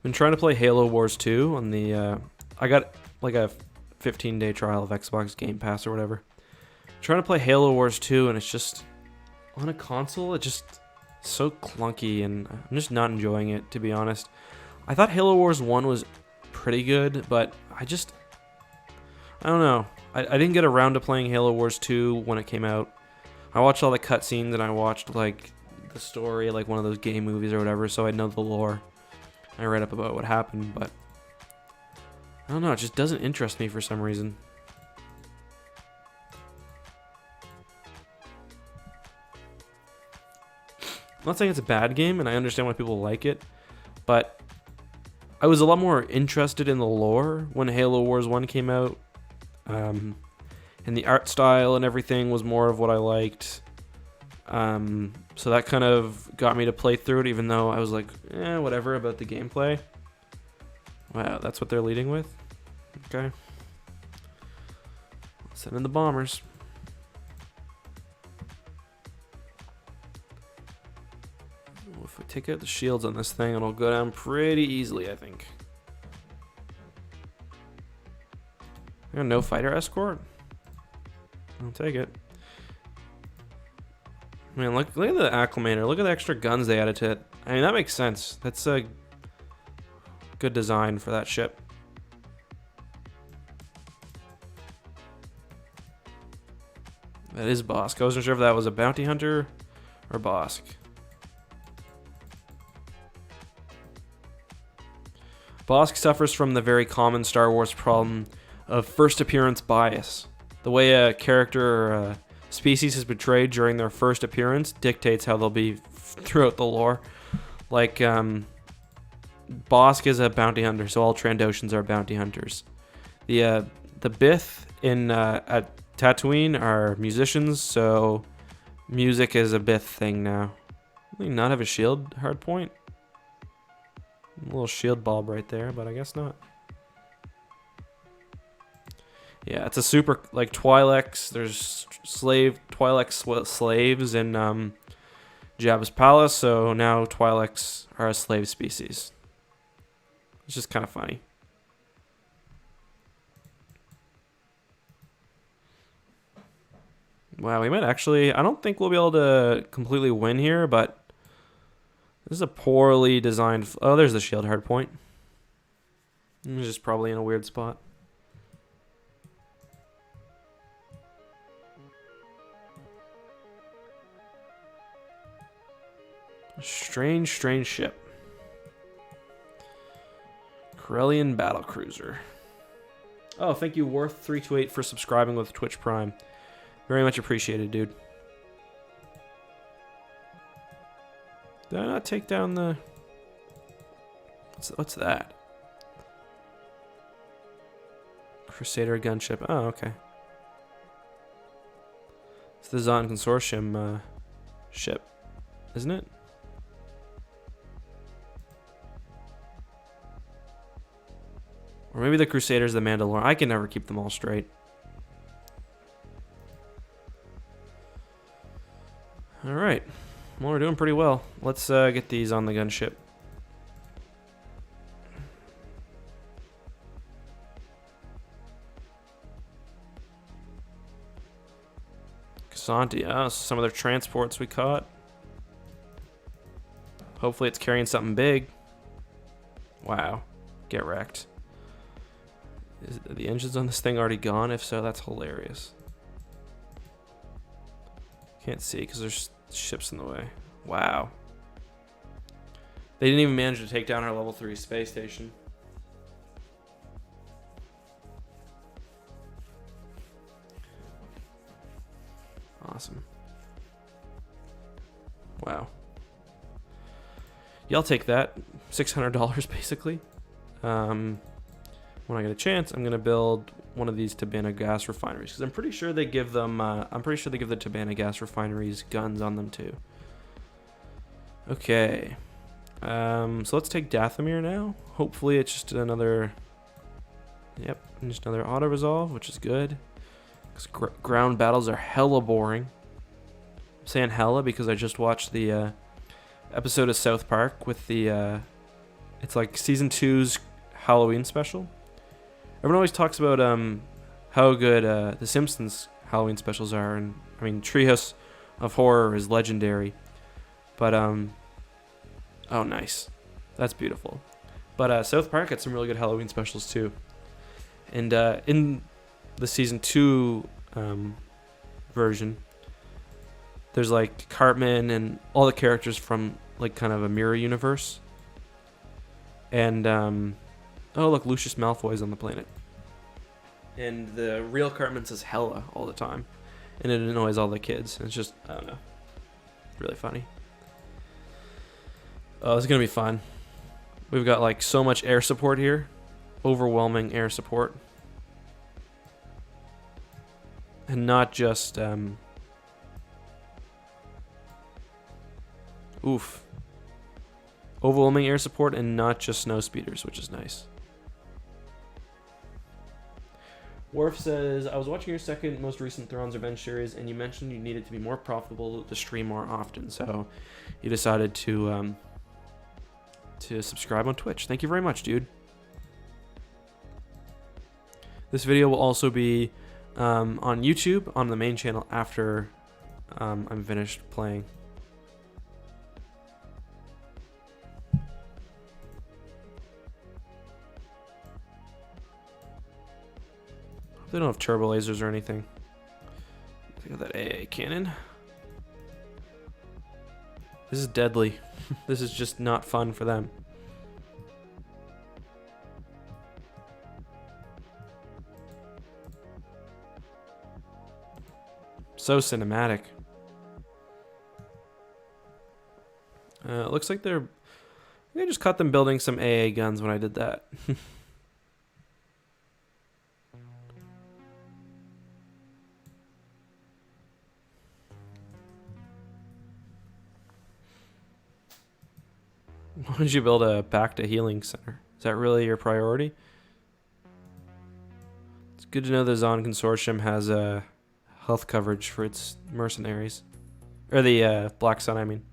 Been trying to play Halo Wars 2 on the, I got like a 15-day trial of Xbox Game Pass or whatever. Trying to play Halo Wars 2 and it's just, on a console, it's just so clunky and I'm just not enjoying it, to be honest. I thought Halo Wars 1 was pretty good, but I don't know. I didn't get around to playing Halo Wars 2 when it came out. I watched all the cutscenes and I watched like the story, like one of those game movies or whatever, so I know the lore. I read up about what happened, but I don't know, it just doesn't interest me for some reason. I'm not saying it's a bad game, and I understand why people like it, but I was a lot more interested in the lore when Halo Wars 1 came out. And the art style and everything was more of what I liked. So that kind of got me to play through it, even though I was like, whatever about the gameplay. Wow, that's what they're leading with? Okay. Send in the bombers. If we take out the shields on this thing, it'll go down pretty easily, I think. No fighter escort? I'll take it. Man, look at the Acclimator. Look at the extra guns they added to it. I mean, that makes sense. That's a good design for that ship. That is Bosk. I wasn't sure if that was a bounty hunter or Bosk. Bosk suffers from the very common Star Wars problem of first appearance bias. The way a character or a species is portrayed during their first appearance dictates how they'll be throughout the lore. Like, Bosk is a bounty hunter, so all Trandoshans are bounty hunters. The Bith at Tatooine are musicians, so music is a Bith thing now. Do they not have a shield hardpoint? A little shield bulb right there, but I guess not. Yeah, it's a super, like, Twi'leks. There's Twi'lek slaves in Jabba's palace, so now Twi'leks are a slave species. It's just kind of funny. Wow, we might actually, I don't think we'll be able to completely win here, but this is a poorly designed, oh, there's the shield hardpoint. It's just probably in a weird spot. Strange ship. Corellian battlecruiser. Oh, thank you, Worth328, for subscribing with Twitch Prime. Very much appreciated, dude. Did I not take down the... What's that? Crusader gunship. Oh, okay. It's the Zon Consortium ship, isn't it? Or maybe the Crusaders, the Mandalorian. I can never keep them all straight. Alright. Well, we're doing pretty well. Let's get these on the gunship. Casanti, some of their transports we caught. Hopefully it's carrying something big. Wow. Get wrecked. Is the engines on this thing already gone? If so, that's hilarious. Can't see because there's ships in the way. Wow. They didn't even manage to take down our level 3 space station. Awesome. Wow. Yeah, I'll take that. $600 basically. When I get a chance, I'm gonna build one of these Tibanna gas refineries because I'm pretty sure they give them. I'm pretty sure they give the Tibanna gas refineries guns on them too. Okay. So let's take Dathomir now. Hopefully it's just another. Yep, just another auto resolve, which is good. Because ground battles are hella boring. I'm saying hella because I just watched the episode of South Park with the. It's like season 2's Halloween special. Everyone always talks about how good the Simpsons Halloween specials are, and I mean Treehouse of Horror is legendary. But oh, nice, that's beautiful. But South Park had some really good Halloween specials too. And in the season 2 version, there's like Cartman and all the characters from like kind of a mirror universe. And oh look, Lucius Malfoy's on the planet. And the real Cartman says hella all the time. And it annoys all the kids. It's just, I don't know. Really funny. Oh, this is going to be fun. We've got like so much air support here. Overwhelming air support. And not just, oof. Overwhelming air support and not just snow speeders, which is nice. Worf says, I was watching your second most recent Thrawn's Revenge series, and you mentioned you needed to be more profitable to stream more often, so you decided to subscribe on Twitch. Thank you very much, dude. This video will also be on YouTube on the main channel after I'm finished playing. They don't have turbo lasers or anything. Look at that AA cannon. This is deadly. This is just not fun for them. So cinematic. It looks like they're... I just caught them building some AA guns when I did that. Why don't you build a back to healing center? Is that really your priority? It's good to know the Zon Consortium has health coverage for its mercenaries. Or the Black Sun, I mean.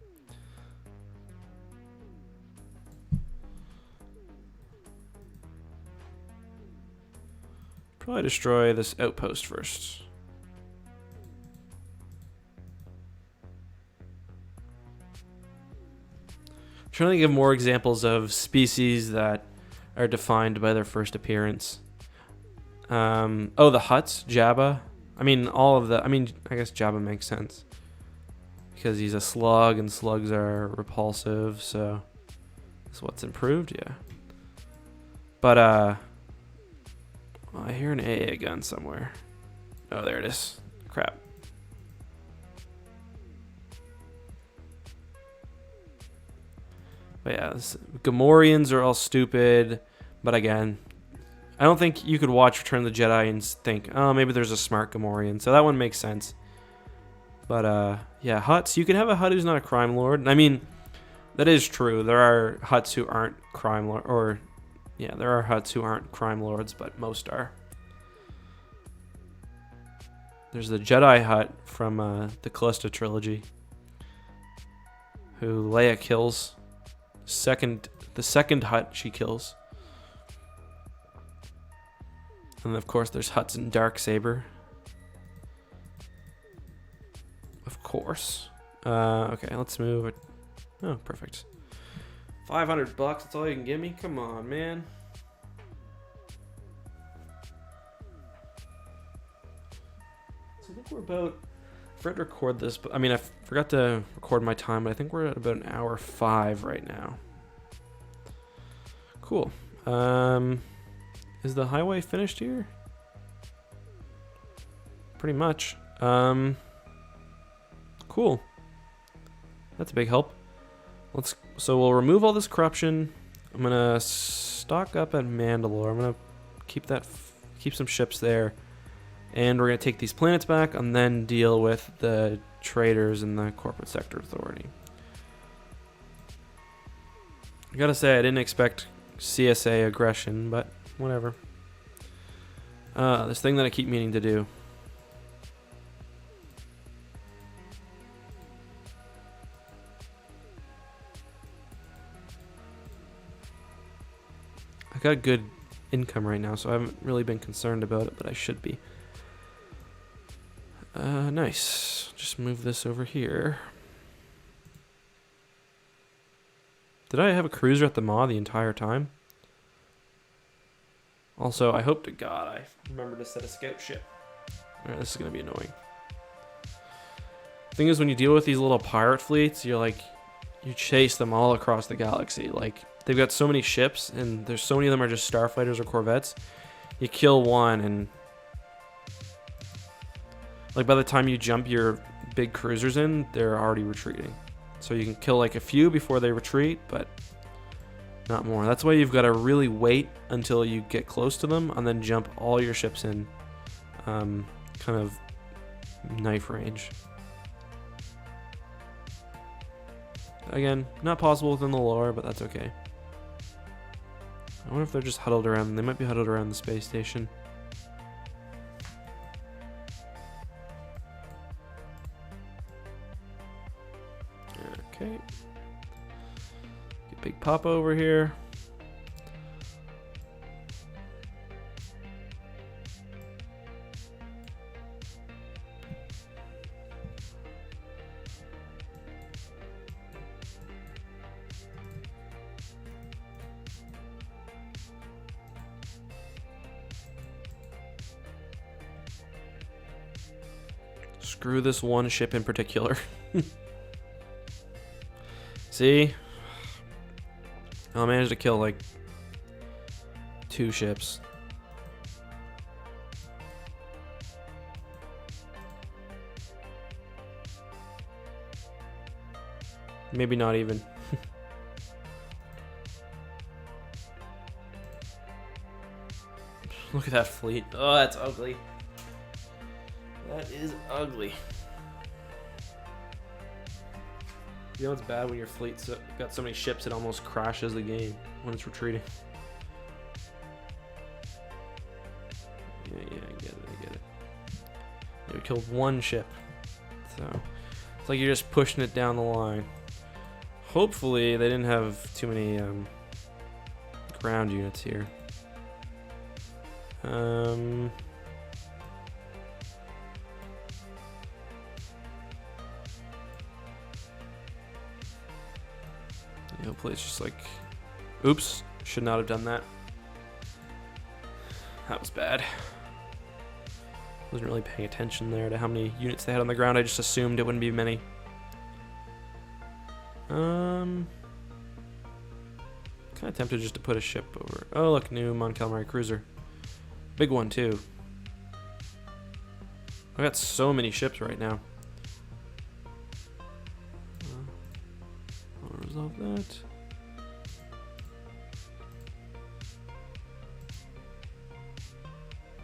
Probably destroy this outpost first. Trying to give more examples of species that are defined by their first appearance. Oh, the Hutts, Jabba. I mean, all of the... I mean, I guess Jabba makes sense. Because he's a slug, and slugs are repulsive, so... That's what's improved, yeah. But, well, I hear an AA gun somewhere. Oh, there it is. Crap. But yeah, Gamorreans are all stupid. But again, I don't think you could watch Return of the Jedi and think, oh, maybe there's a smart Gamorrean. So that one makes sense. But yeah, Hutts. You can have a Hutt who's not a crime lord. I mean, that is true. There are Hutts who aren't crime lord, or Yeah, there are Hutts who aren't crime lords, but most are. There's the Jedi Hutt from the Callista trilogy, who Leia kills. The second Hutt she kills. And of course there's Hutts in Darksaber. Of course. Okay, let's move it. Oh, perfect. $500, that's all you can give me? Come on, man. So I think we're about... I forgot to record this, but I mean, I forgot to record my time, but I think we're at about an hour 5 right now. Cool. Is the highway finished here? Pretty much. Cool. That's a big help. So we'll remove all this corruption. I'm gonna stock up at Mandalore. I'm gonna keep some ships there. And we're going to take these planets back and then deal with the traders in the Corporate Sector Authority. I gotta say, I didn't expect CSA aggression, but whatever. This thing that I keep meaning to do. I got good income right now, so I haven't really been concerned about it, but I should be. Nice. Just move this over here. Did I have a cruiser at the Maw the entire time? Also, I hope to God I remember to set a scout ship. Alright, this is going to be annoying. Thing is, when you deal with these little pirate fleets, you chase them all across the galaxy. Like, they've got so many ships, and there's so many of them are just starfighters or corvettes. You kill one, and like by the time you jump your big cruisers in, they're already retreating. So you can kill like a few before they retreat, but not more. That's why you've got to really wait until you get close to them and then jump all your ships in kind of knife range. Again, not possible within the lore, but that's okay. I wonder if they're just huddled around. They might be huddled around the space station. Okay. Get Big Papa over here. Screw this one ship in particular. See? I managed to kill like 2 ships. Maybe not even. Look at that fleet. Oh, that's ugly. That is ugly. You know it's bad when your fleet's got so many ships it almost crashes the game when it's retreating. Yeah, I get it. Yeah, we killed 1 ship. So it's like you're just pushing it down the line. Hopefully they didn't have too many ground units here. Hopefully it's just like, oops, should not have done that. That was bad. Wasn't really paying attention there to how many units they had on the ground. I just assumed it wouldn't be many. Kind of tempted just to put a ship over. Oh, look, new Mon Calamari cruiser. Big one too. I got so many ships right now. I'll resolve that.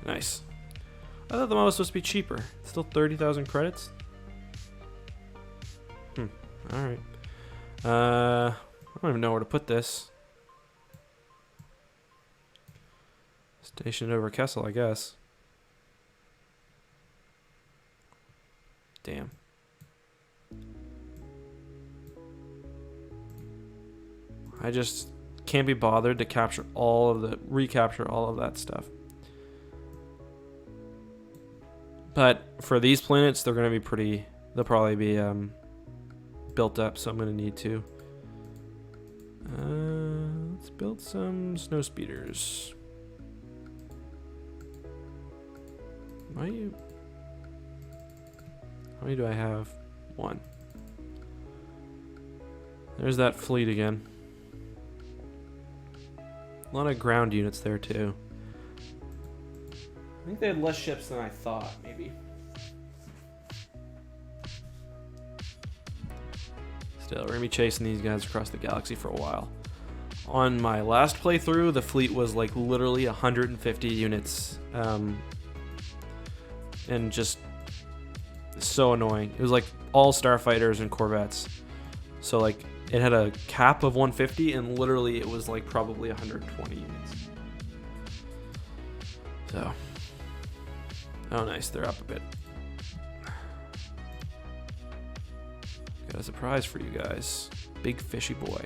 Nice. I thought the mod was supposed to be cheaper. It's still 30,000 credits. Alright. I don't even know where to put this. Stationed over Kessel, I guess. Damn. I just can't be bothered to recapture all of that stuff. But for these planets, they're going to be they'll probably be built up, so I'm going to need to. Let's build some snow speeders. How many do I have? One. There's that fleet again. A lot of ground units there too. I think they had less ships than I thought, maybe. Still, we're gonna be chasing these guys across the galaxy for a while. On my last playthrough, the fleet was like literally 150 units. And just so annoying. It was like all starfighters and corvettes. So like it had a cap of 150 and literally it was like probably 120 units. So, oh nice, they're up a bit. Got a surprise for you guys. Big fishy boy.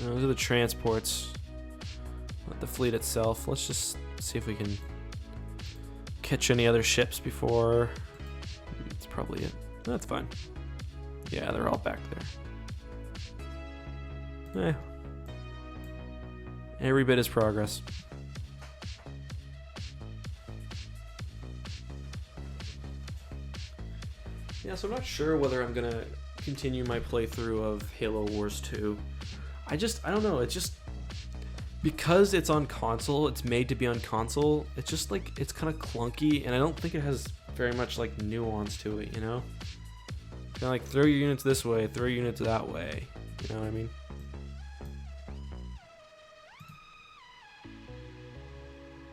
Those are the transports, not the fleet itself. Let's just see if we can catch any other ships before. That's probably it. That's fine. Yeah, they're all back there. Every bit is progress. Yeah, so I'm not sure whether I'm gonna continue my playthrough of Halo Wars 2. I don't know, it's just, because it's on console, it's made to be on console, it's just like, it's kind of clunky, and I don't think it has very much like nuance to it, you know? Kind of like throw your units this way, throw your units that way, you know what I mean?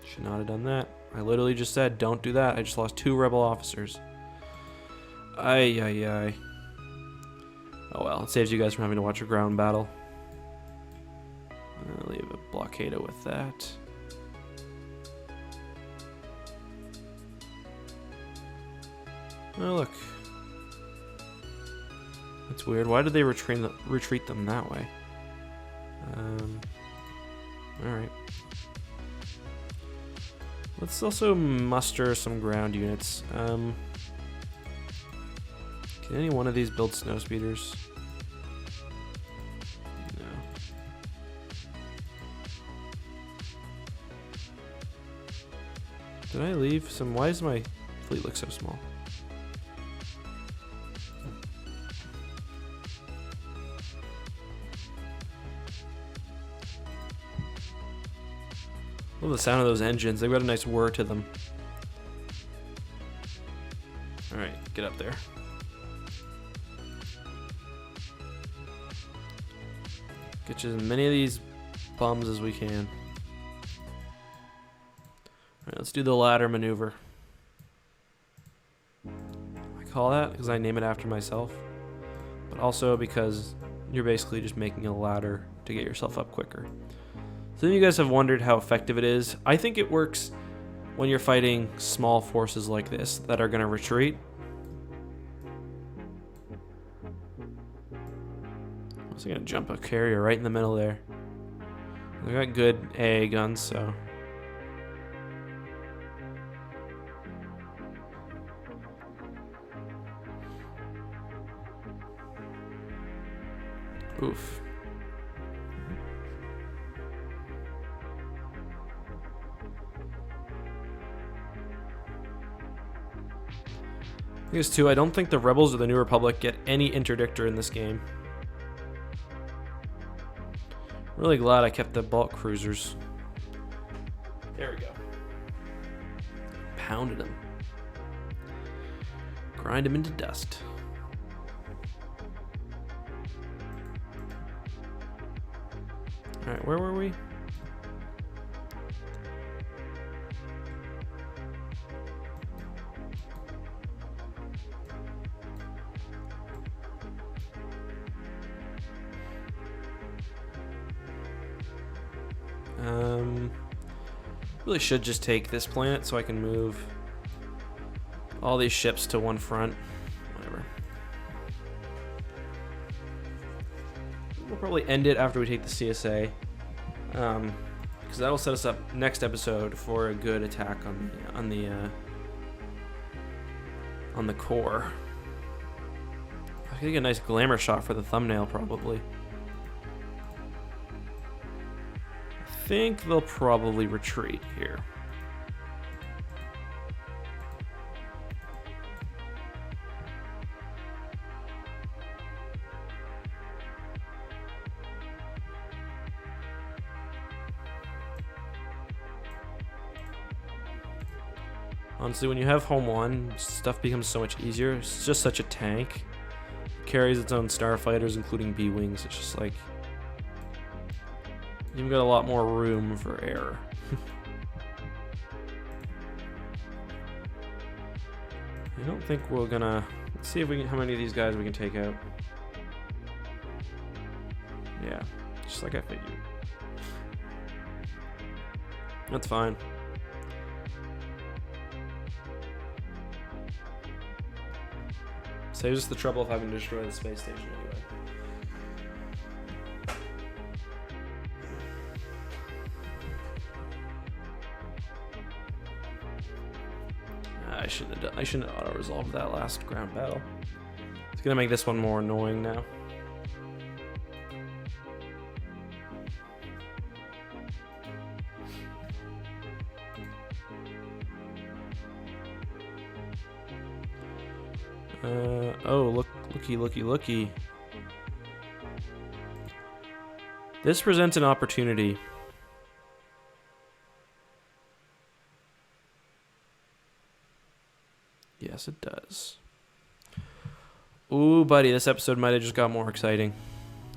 Should not have done that. I literally just said, don't do that. I just lost 2 rebel officers. Ay. Oh well, it saves you guys from having to watch a ground battle. I'll leave a blockader with that. Oh look. That's weird. Why did they retreat them that way? Alright. Let's also muster some ground units. Can any one of these build snow speeders? No. Did I leave some? Why does my fleet look so small? Love the sound of those engines. They've got a nice whir to them. Alright, get up there. Get you as many of these bums as we can. Alright, let's do the ladder maneuver. I call that because I name it after myself, but also because you're basically just making a ladder to get yourself up quicker. So then you guys have wondered how effective it is. I think it works when you're fighting small forces like this that are going to retreat. I'm also going to jump a carrier right in the middle there. They got good AA guns, so... Oof. I guess too, I don't think the Rebels or the New Republic get any interdictor in this game. Really glad I kept the bulk cruisers. There we go. Pounded them. Grind them into dust. Alright, where were we? Really should just take this planet so I can move all these ships to one front. Whatever. We'll probably end it after we take the CSA. Because that'll set us up next episode for a good attack on the core. I could get a nice glamour shot for the thumbnail, probably. I think they'll probably retreat here. Honestly, when you have Home 1, stuff becomes so much easier. It's just such a tank. It carries its own starfighters, including B-Wings. It's just like... you've got a lot more room for error. I don't think we're gonna... Let's see if we can, how many of these guys we can take out. Yeah, just like I figured. That's fine. Saves us the trouble of having to destroy the space station anyway. I shouldn't have auto-resolved that last ground battle. It's gonna make this one more annoying now. Oh, looky. This presents an opportunity. Yes, it does. Ooh, buddy, this episode might have just got more exciting.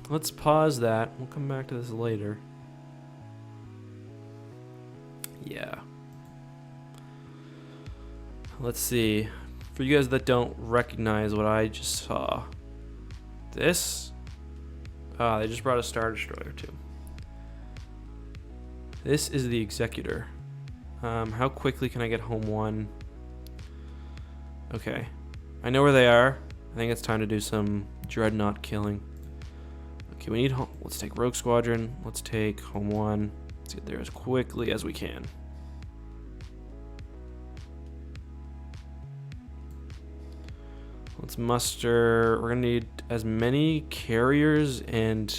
Let's pause that. We'll come back to this later. Yeah. Let's see. For you guys that don't recognize what I just saw, this, they just brought a Star Destroyer too. This is the Executor. How quickly can I get Home 1? Okay, I know where they are. I think it's time to do some Dreadnought killing. Okay, we need home. Let's take Rogue Squadron. Let's take Home 1. Let's get there as quickly as we can. Let's muster. We're gonna need as many carriers and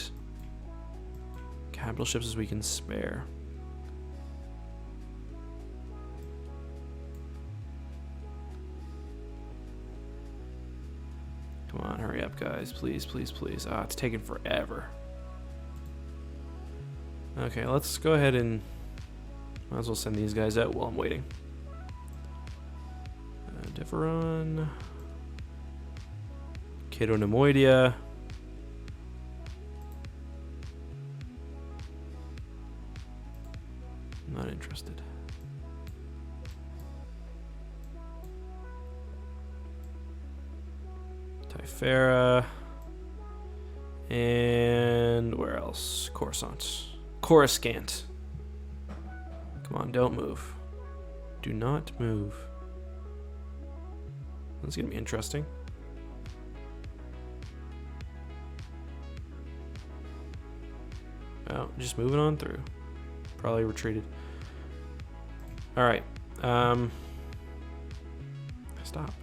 capital ships as we can spare. Come on, hurry up, guys. Please, please, please. Ah, it's taking forever. Okay, let's go ahead and might as well send these guys out while I'm waiting. Deferon. Cato Nemoidia. Not interested. Typhera. And where else? Coruscant. Coruscant. Come on, don't move. Do not move. That's gonna be interesting. Oh, just moving on through. Probably retreated. Alright. Stop.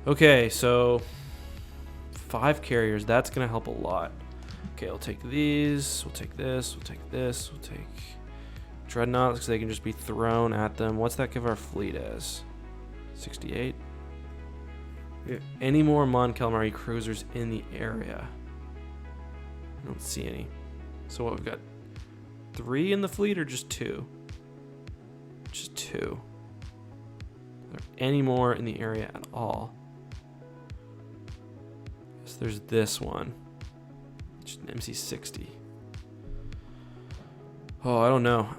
Okay, so 5 carriers. That's going to help a lot. Okay, we'll take these. We'll take this. We'll take this. We'll take Dreadnoughts because they can just be thrown at them. What's that give our fleet as? 68? Any more Mon Calamari cruisers in the area? I don't see any. So what, we've got 3 in the fleet or just 2? Just 2. Are there any more in the area at all? So there's this one. Just an MC-60. Oh, I don't know.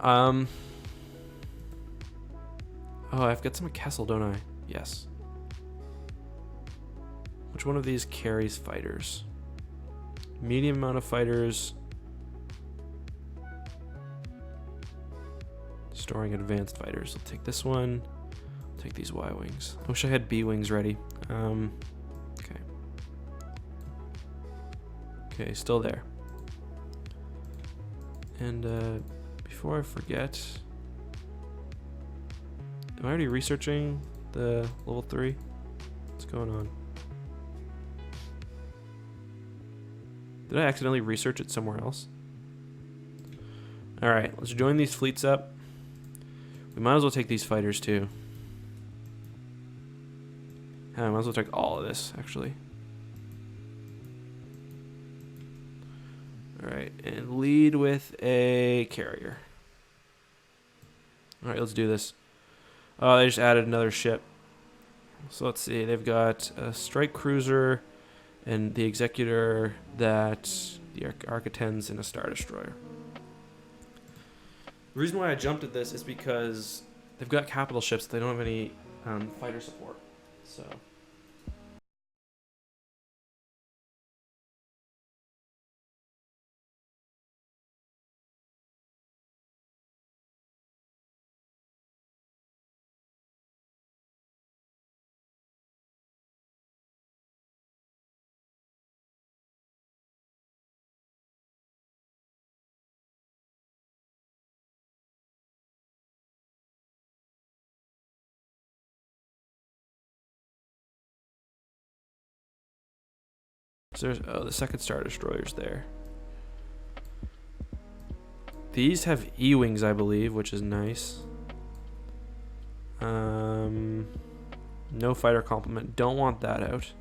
Oh, I've got some at Kessel, don't I? Yes. Which one of these carries fighters? Medium amount of fighters. storing advanced fighters. I'll take this one. Take these Y-wings. I wish I had B-wings ready. Okay. Okay, still there. And before I forget, am I already researching the level 3? What's going on? Did I accidentally research it somewhere else? Alright, let's join these fleets up. We might as well take these fighters too. I might as well take all of this, actually. Alright, and lead with a carrier. Alright, let's do this. Oh, they just added another ship. So let's see, they've got a strike cruiser and the Executor, that the Architens, and a Star Destroyer. The reason why I jumped at this is because they've got capital ships, they don't have any fighter support. So there's, oh, the second Star Destroyer's there. These have E-wings, I believe, which is nice. No fighter complement. Don't want that out.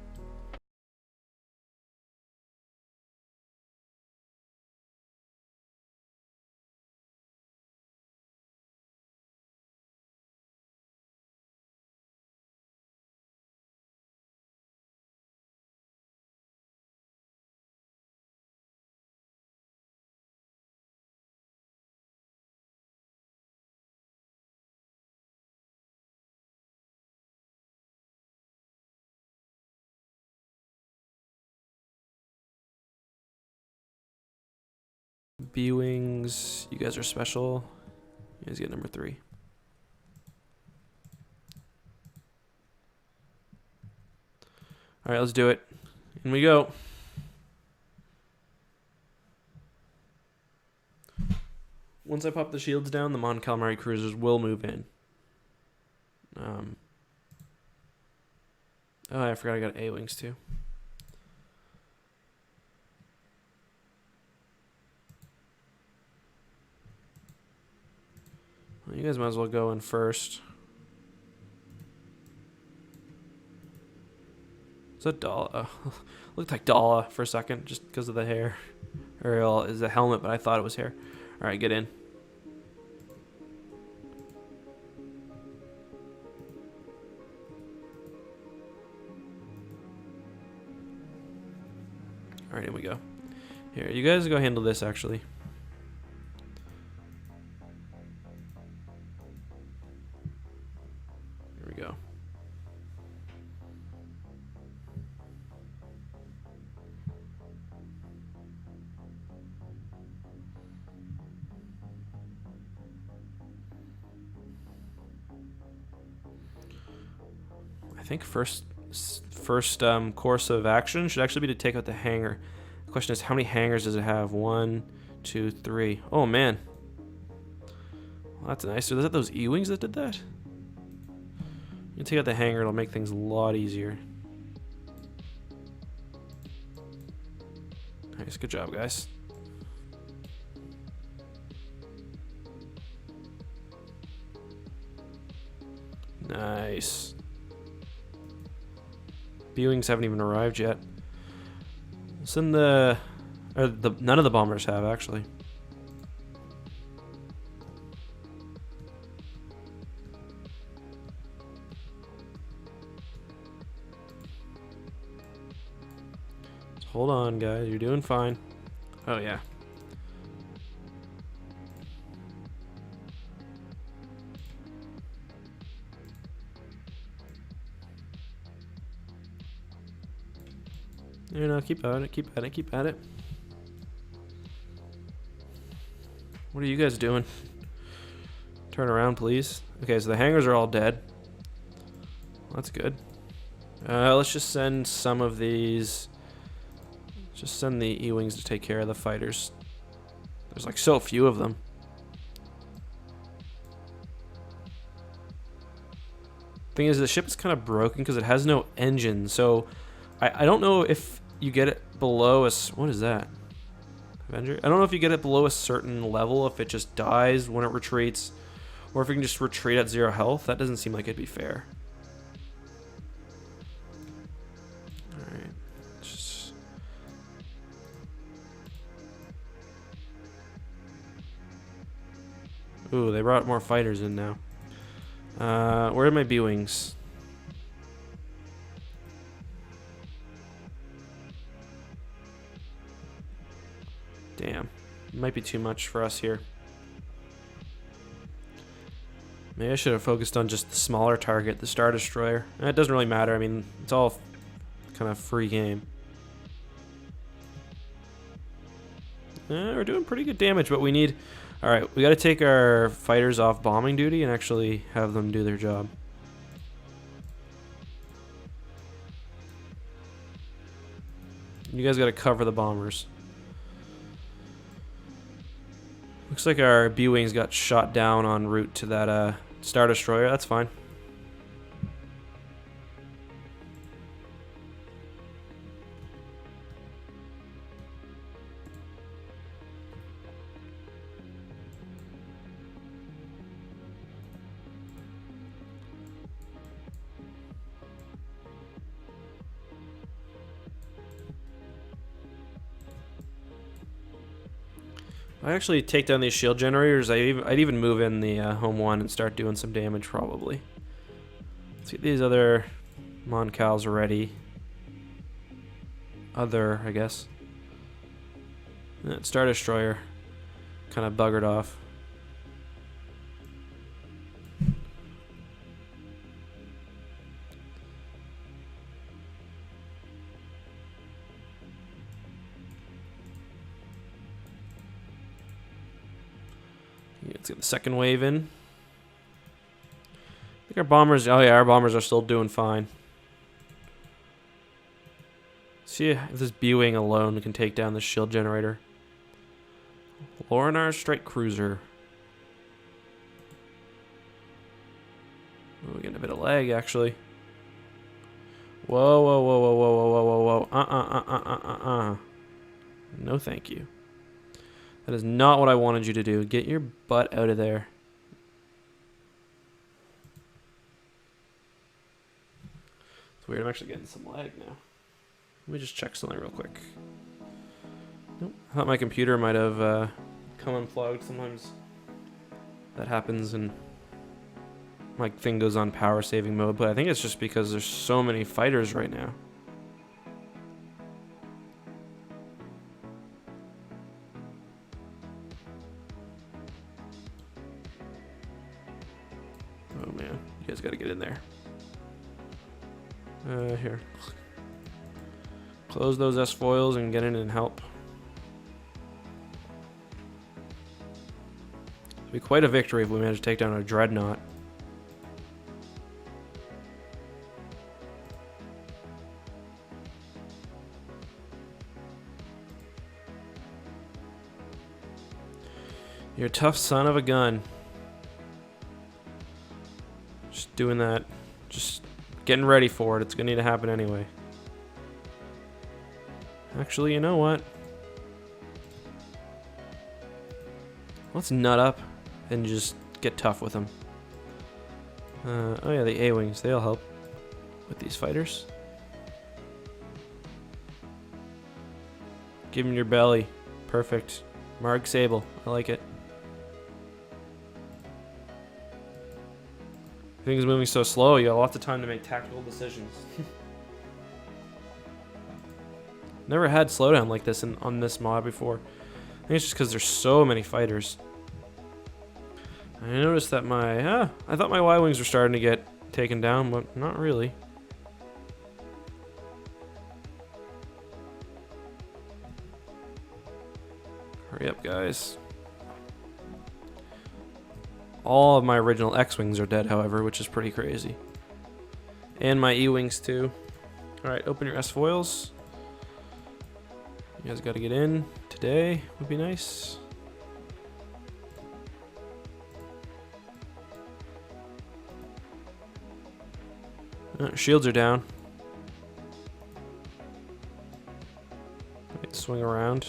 B-wings, you guys are special. You guys get number 3. Alright, let's do it. In we go. Once I pop the shields down, the Mon Calamari cruisers will move in. Oh, I forgot I got A-wings too. Well, you guys might as well go in first. Is that Dala? Looked like Dala for a second, just because of the hair. Ariel is a helmet, but I thought it was hair. Alright, get in. Alright, here we go. Here, you guys go handle this, actually. Here we go. I think first course of action should actually be to take out the hangar. The question is, how many hangars does it have? 1, 2, 3. Oh man, well, that's nice. So is that those E-wings that did that? You take out the hangar, it'll make things a lot easier. Nice, good job, guys. Nice. B-wings haven't even arrived yet. Send none of the bombers have, actually. Hold on, guys, you're doing fine. Oh yeah. You know, keep at it, keep at it, keep at it. What are you guys doing? Turn around, please. Okay, so the hangars are all dead. That's good. Let's just send some of these. Just send the E-Wings to take care of the fighters. There's like so few of them. Thing is, the ship is kind of broken because it has no engine. So I don't know if you get it below a... What is that? Avenger? I don't know if you get it below a certain level, if it just dies when it retreats, or if you can just retreat at 0 health. That doesn't seem like it'd be fair. Alright. Just... Ooh, they brought more fighters in now. Where are my B-Wings? Damn. Might be too much for us here. Maybe I should have focused on just the smaller target, the Star Destroyer. It doesn't really matter. I mean, it's all kind of free game. We're doing pretty good damage, but we need... Alright, we got to take our fighters off bombing duty and actually have them do their job. You guys got to cover the bombers. Looks like our B-Wings got shot down en route to that Star Destroyer. That's fine. I actually take down these shield generators. I'd even move in the home one and start doing some damage probably. Let's get these other Moncals ready. I guess. That Star Destroyer kind of buggered off. Let's get the second wave in. I think our bombers... Oh yeah, our bombers are still doing fine. See if this B-Wing alone can take down the shield generator. Lorinar Strike Cruiser. Oh, we're getting a bit of lag, actually. Whoa, whoa, whoa, whoa, whoa, whoa, whoa, whoa. No, thank you. That is not what I wanted you to do. Get your butt out of there. It's weird. I'm actually getting some lag now. Let me just check something real quick. Nope. I thought my computer might have come unplugged. Sometimes that happens and my thing goes on power saving mode, but I think it's just because there's so many fighters right now. Oh man, you guys gotta get in there. Here. Close those S-foils and get in and help. It'll be quite a victory if we manage to take down a dreadnought. You're a tough son of a gun. Just doing that. Just getting ready for it. It's gonna need to happen anyway. Actually, you know what? Let's nut up and just get tough with them. Oh yeah, the A-Wings. They'll help with these fighters. Give them your belly. Perfect. Marg Sable. I like it. Things moving so slow, you got lots of time to make tactical decisions. Never had slowdown like this on this mod before. I think it's just because there's so many fighters. I noticed that I thought my Y-Wings were starting to get taken down, but not really. Hurry up, guys. All of my original X-Wings are dead, however, which is pretty crazy. And my E-Wings, too. Alright, open your S-Foils. You guys gotta get in today. Would be nice. Shields are down. Wait, swing around.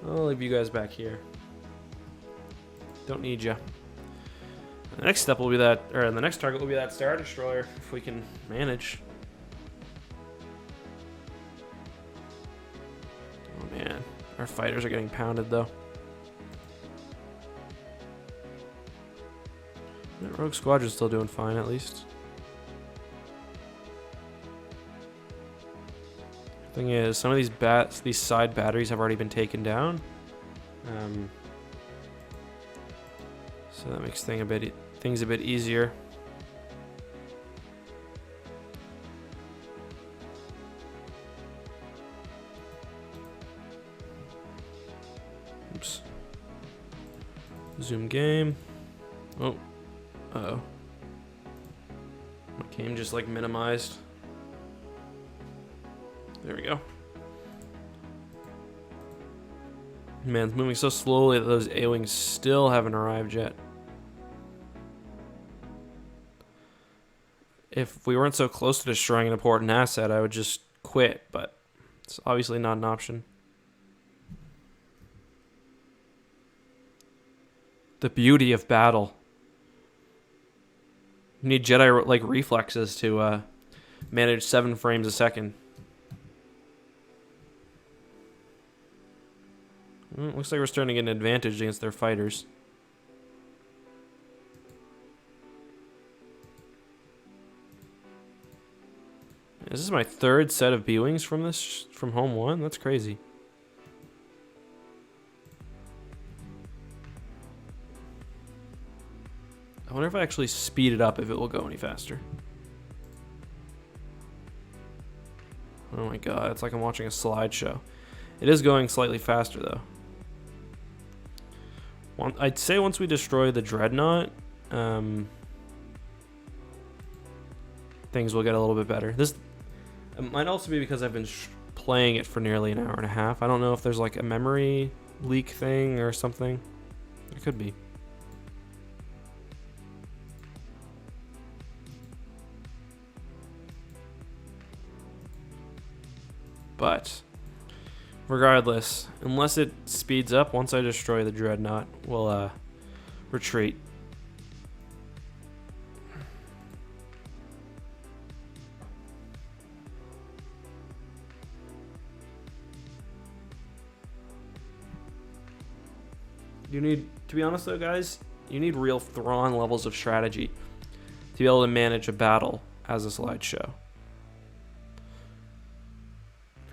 I'll leave you guys back here. Don't need you. The next step will be that, or the next target will be that Star Destroyer, if we can manage. Oh man, our fighters are getting pounded though. That Rogue Squadron's still doing fine at least. Thing is, some of these side batteries have already been taken down. So that makes things a bit easier. Oops. Zoom game. Oh. Uh-oh. My game just like minimized. There we go. Man, it's moving so slowly that those A-Wings still haven't arrived yet. If we weren't so close to destroying an important asset, I would just quit, but it's obviously not an option. The beauty of battle. You need Jedi-like reflexes to manage 7 frames a second. Well, looks like we're starting to get an advantage against their fighters. This is my 3rd set of B-Wings from Home 1? That's crazy. I wonder if I actually speed it up if it will go any faster. Oh my god, it's like I'm watching a slideshow. It is going slightly faster though. I'd say once we destroy the Dreadnought, things will get a little bit better. It might also be because I've been playing it for nearly an hour and a half. I don't know if there's like a memory leak thing or something. It could be. But regardless, unless it speeds up, once I destroy the Dreadnought, we'll retreat. You need, to be honest though, guys, you need real Thrawn levels of strategy to be able to manage a battle as a slideshow.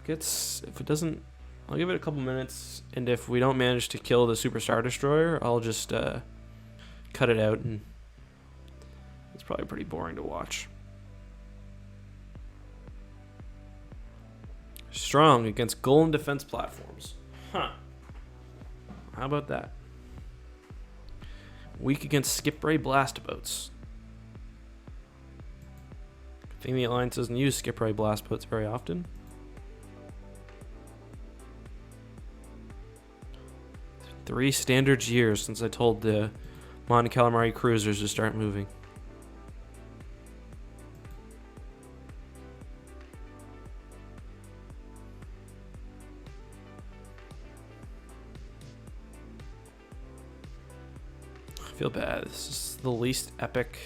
If it doesn't, I'll give it a couple minutes, and if we don't manage to kill the Super Star Destroyer, I'll just cut it out, and it's probably pretty boring to watch. Strong against Golem defense platforms. Huh. How about that? Weak against skip ray blast boats. Good thing the Alliance doesn't use skip ray blast boats very often. 3 standard years since I told the Mon Calamari cruisers to start moving. I feel bad. This is the least epic.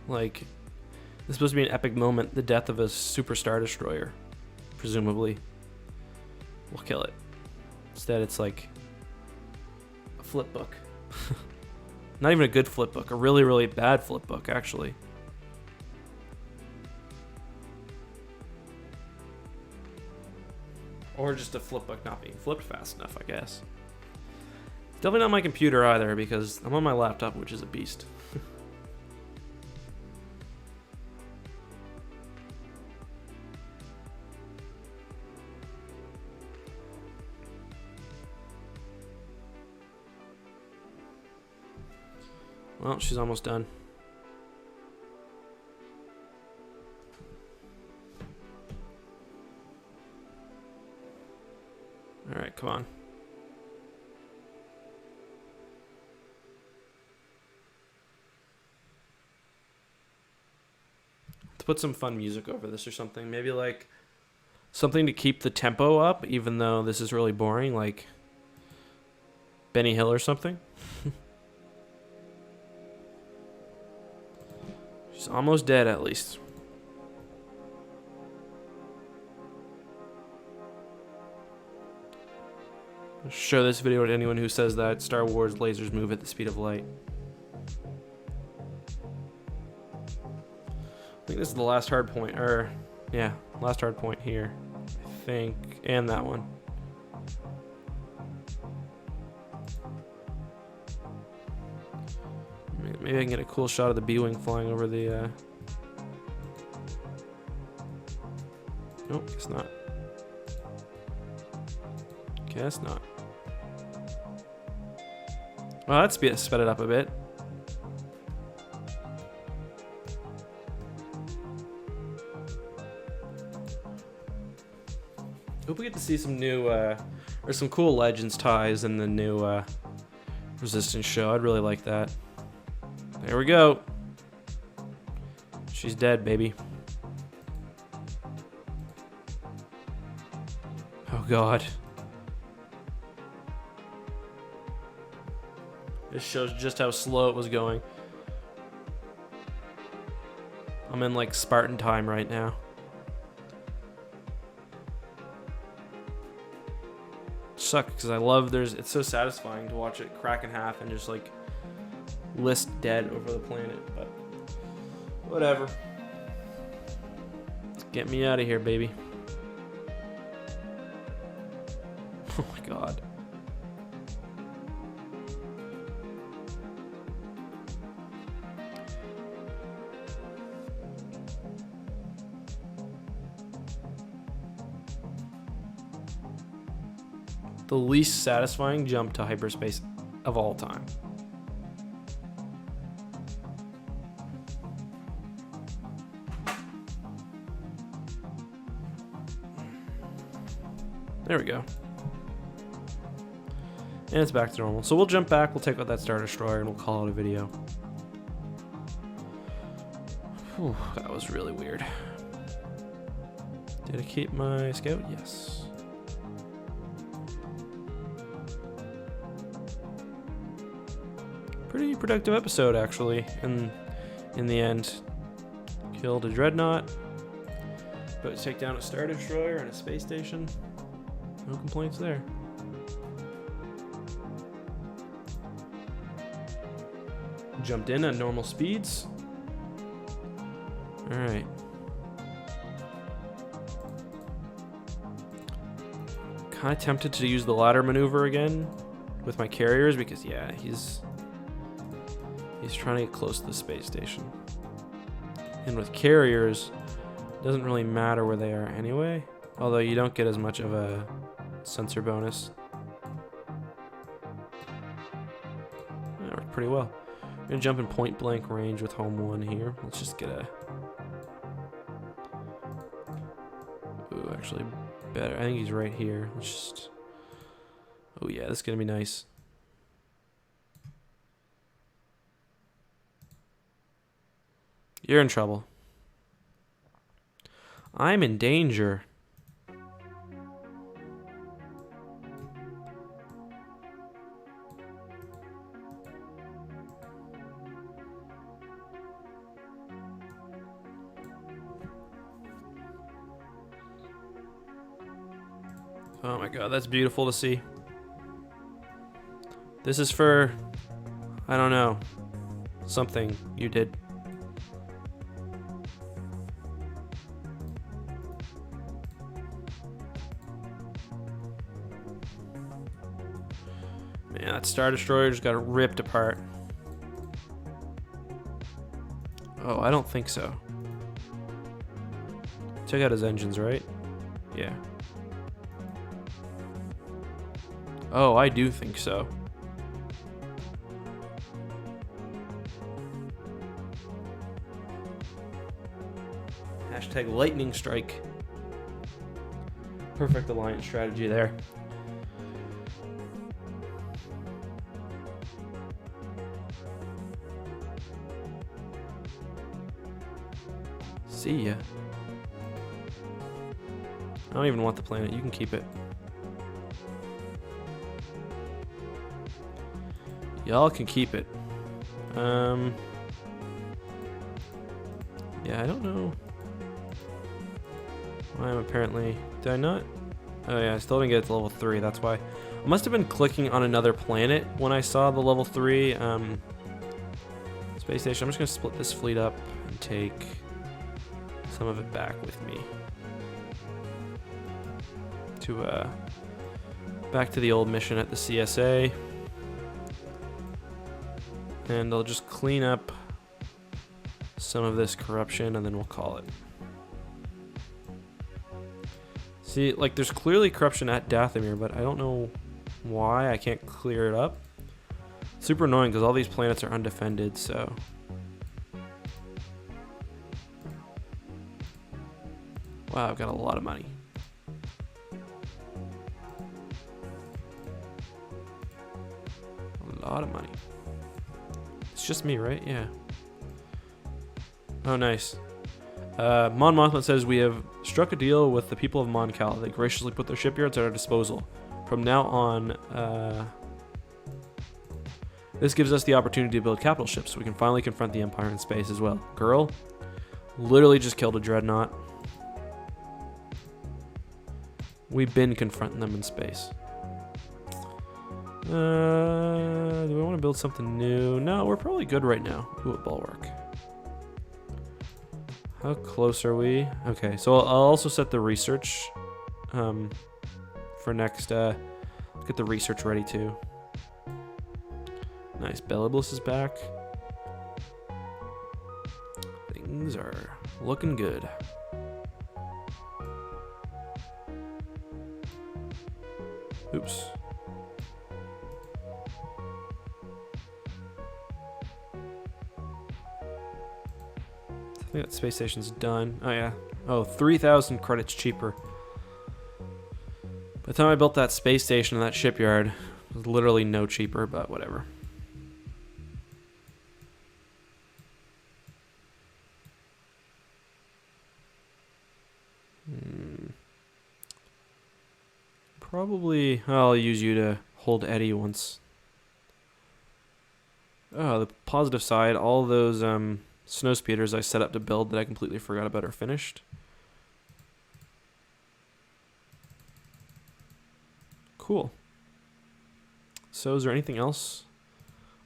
Like, this is supposed to be an epic moment. The death of a Super Star Destroyer, presumably. We'll kill it. Instead, it's like a flip book. Not even a good flip book. A really, really bad flip book, actually. Or just a flip book not being flipped fast enough, I guess. Definitely not my computer either, because I'm on my laptop, which is a beast. Well, she's almost done. Alright, come on. Let's put some fun music over this or something. Maybe like something to keep the tempo up, even though this is really boring, like Benny Hill or something. She's almost dead, at least. I'll show this video to anyone who says that Star Wars lasers move at the speed of light. I think this is the last hard point, or yeah, last hard point here, I think, and that one. Maybe I can get a cool shot of the B-Wing flying over the, Nope, guess not. Guess not. Well, let's sped it up a bit. Hope we get to see some new, or some cool Legends ties in the new, Resistance show. I'd really like that. There we go. She's dead, baby. Oh, God. This shows just how slow it was going. I'm in, like, Spartan time right now. Sucks, because I love it's so satisfying to watch it crack in half and just, like, list dead over the planet, but whatever. Get me out of here, baby. Oh my God. The least satisfying jump to hyperspace of all time. There we go. And it's back to normal. So we'll jump back, we'll take out that Star Destroyer, and we'll call it a video. Whew, that was really weird. Did I keep my scout? Yes. Pretty productive episode, actually, in the end. Killed a Dreadnought. But take down a Star Destroyer and a space station. No complaints there. Jumped in at normal speeds. Alright. Kind of tempted to use the ladder maneuver again with my carriers because, yeah, he's trying to get close to the space station. And with carriers, it doesn't really matter where they are anyway. Although you don't get as much of a sensor bonus. That worked pretty well. I'm gonna jump in point blank range with home one here. Let's just get a... Ooh, actually better. I think he's right here. Let's just... Oh yeah, this is gonna be nice. You're in trouble. I'm in danger. Oh my God, that's beautiful to see. This is for, I don't know, something you did. Man, that Star Destroyer just got ripped apart. Oh, I don't think so. Took out his engines, right? Yeah. Oh, I do think so. Hashtag lightning strike. Perfect alliance strategy there. See ya. I don't even want the planet. You can keep it. Y'all can keep it. Yeah, I don't know why I'm apparently... Did I not? Oh yeah, I still didn't get it to level 3. That's why. I must have been clicking on another planet when I saw the level 3 space station. I'm just going to split this fleet up and take some of it back with me. To, back to the old mission at the CSA. And I'll just clean up some of this corruption and then we'll call it. See, like there's clearly corruption at Dathomir, but I don't know why I can't clear it up. Super annoying because all these planets are undefended, so. Wow, I've got a lot of money. A lot of money. It's just me, right? Yeah. Oh, nice. Mon Mothma says we have struck a deal with the people of Mon Cal. They graciously put their shipyards at our disposal. From now on, this gives us the opportunity to build capital ships so we can finally confront the Empire in space as well. Girl, literally just killed a dreadnought. We've been confronting them in space. Do I want to build something new? No, we're probably good right now. Ooh, a bulwark. How close are we? Okay, so I'll also set the research for next. Get the research ready too. Nice. Beliblis is back. Things are looking good. Oops. I think that space station's done. Oh yeah. Oh, 3,000 credits cheaper. By the time I built that space station and that shipyard, it was literally no cheaper, but whatever. Probably I'll use you to hold Eddie once. Oh, the positive side, all those snow speeders I set up to build that I completely forgot about are finished. Cool. So is there anything else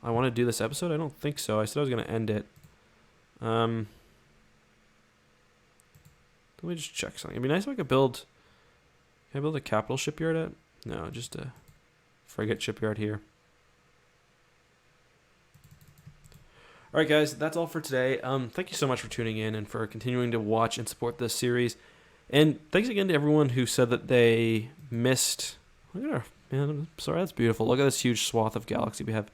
I want to do this episode? I don't think so. I said I was going to end it. Let me just check something. It'd be nice if I could build... Can I build a capital shipyard at? No, just a frigate shipyard here. Alright guys, that's all for today. Thank you so much for tuning in and for continuing to watch and support this series. And thanks again to everyone who said that they missed... Look at our... Man, I'm sorry, that's beautiful. Look at this huge swath of galaxy we have.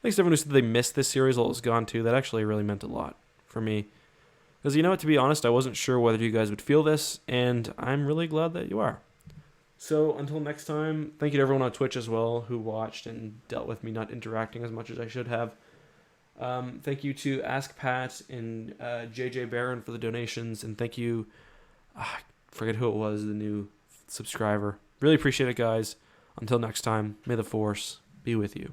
Thanks to everyone who said they missed this series while it was gone too. That actually really meant a lot for me. Because you know what, to be honest, I wasn't sure whether you guys would feel this, and I'm really glad that you are. So until next time, thank you to everyone on Twitch as well who watched and dealt with me not interacting as much as I should have. Thank you to Ask Pat and JJ Barron for the donations, and thank you, I forget who it was, the new subscriber. Really appreciate it, guys. Until next time, may the Force be with you.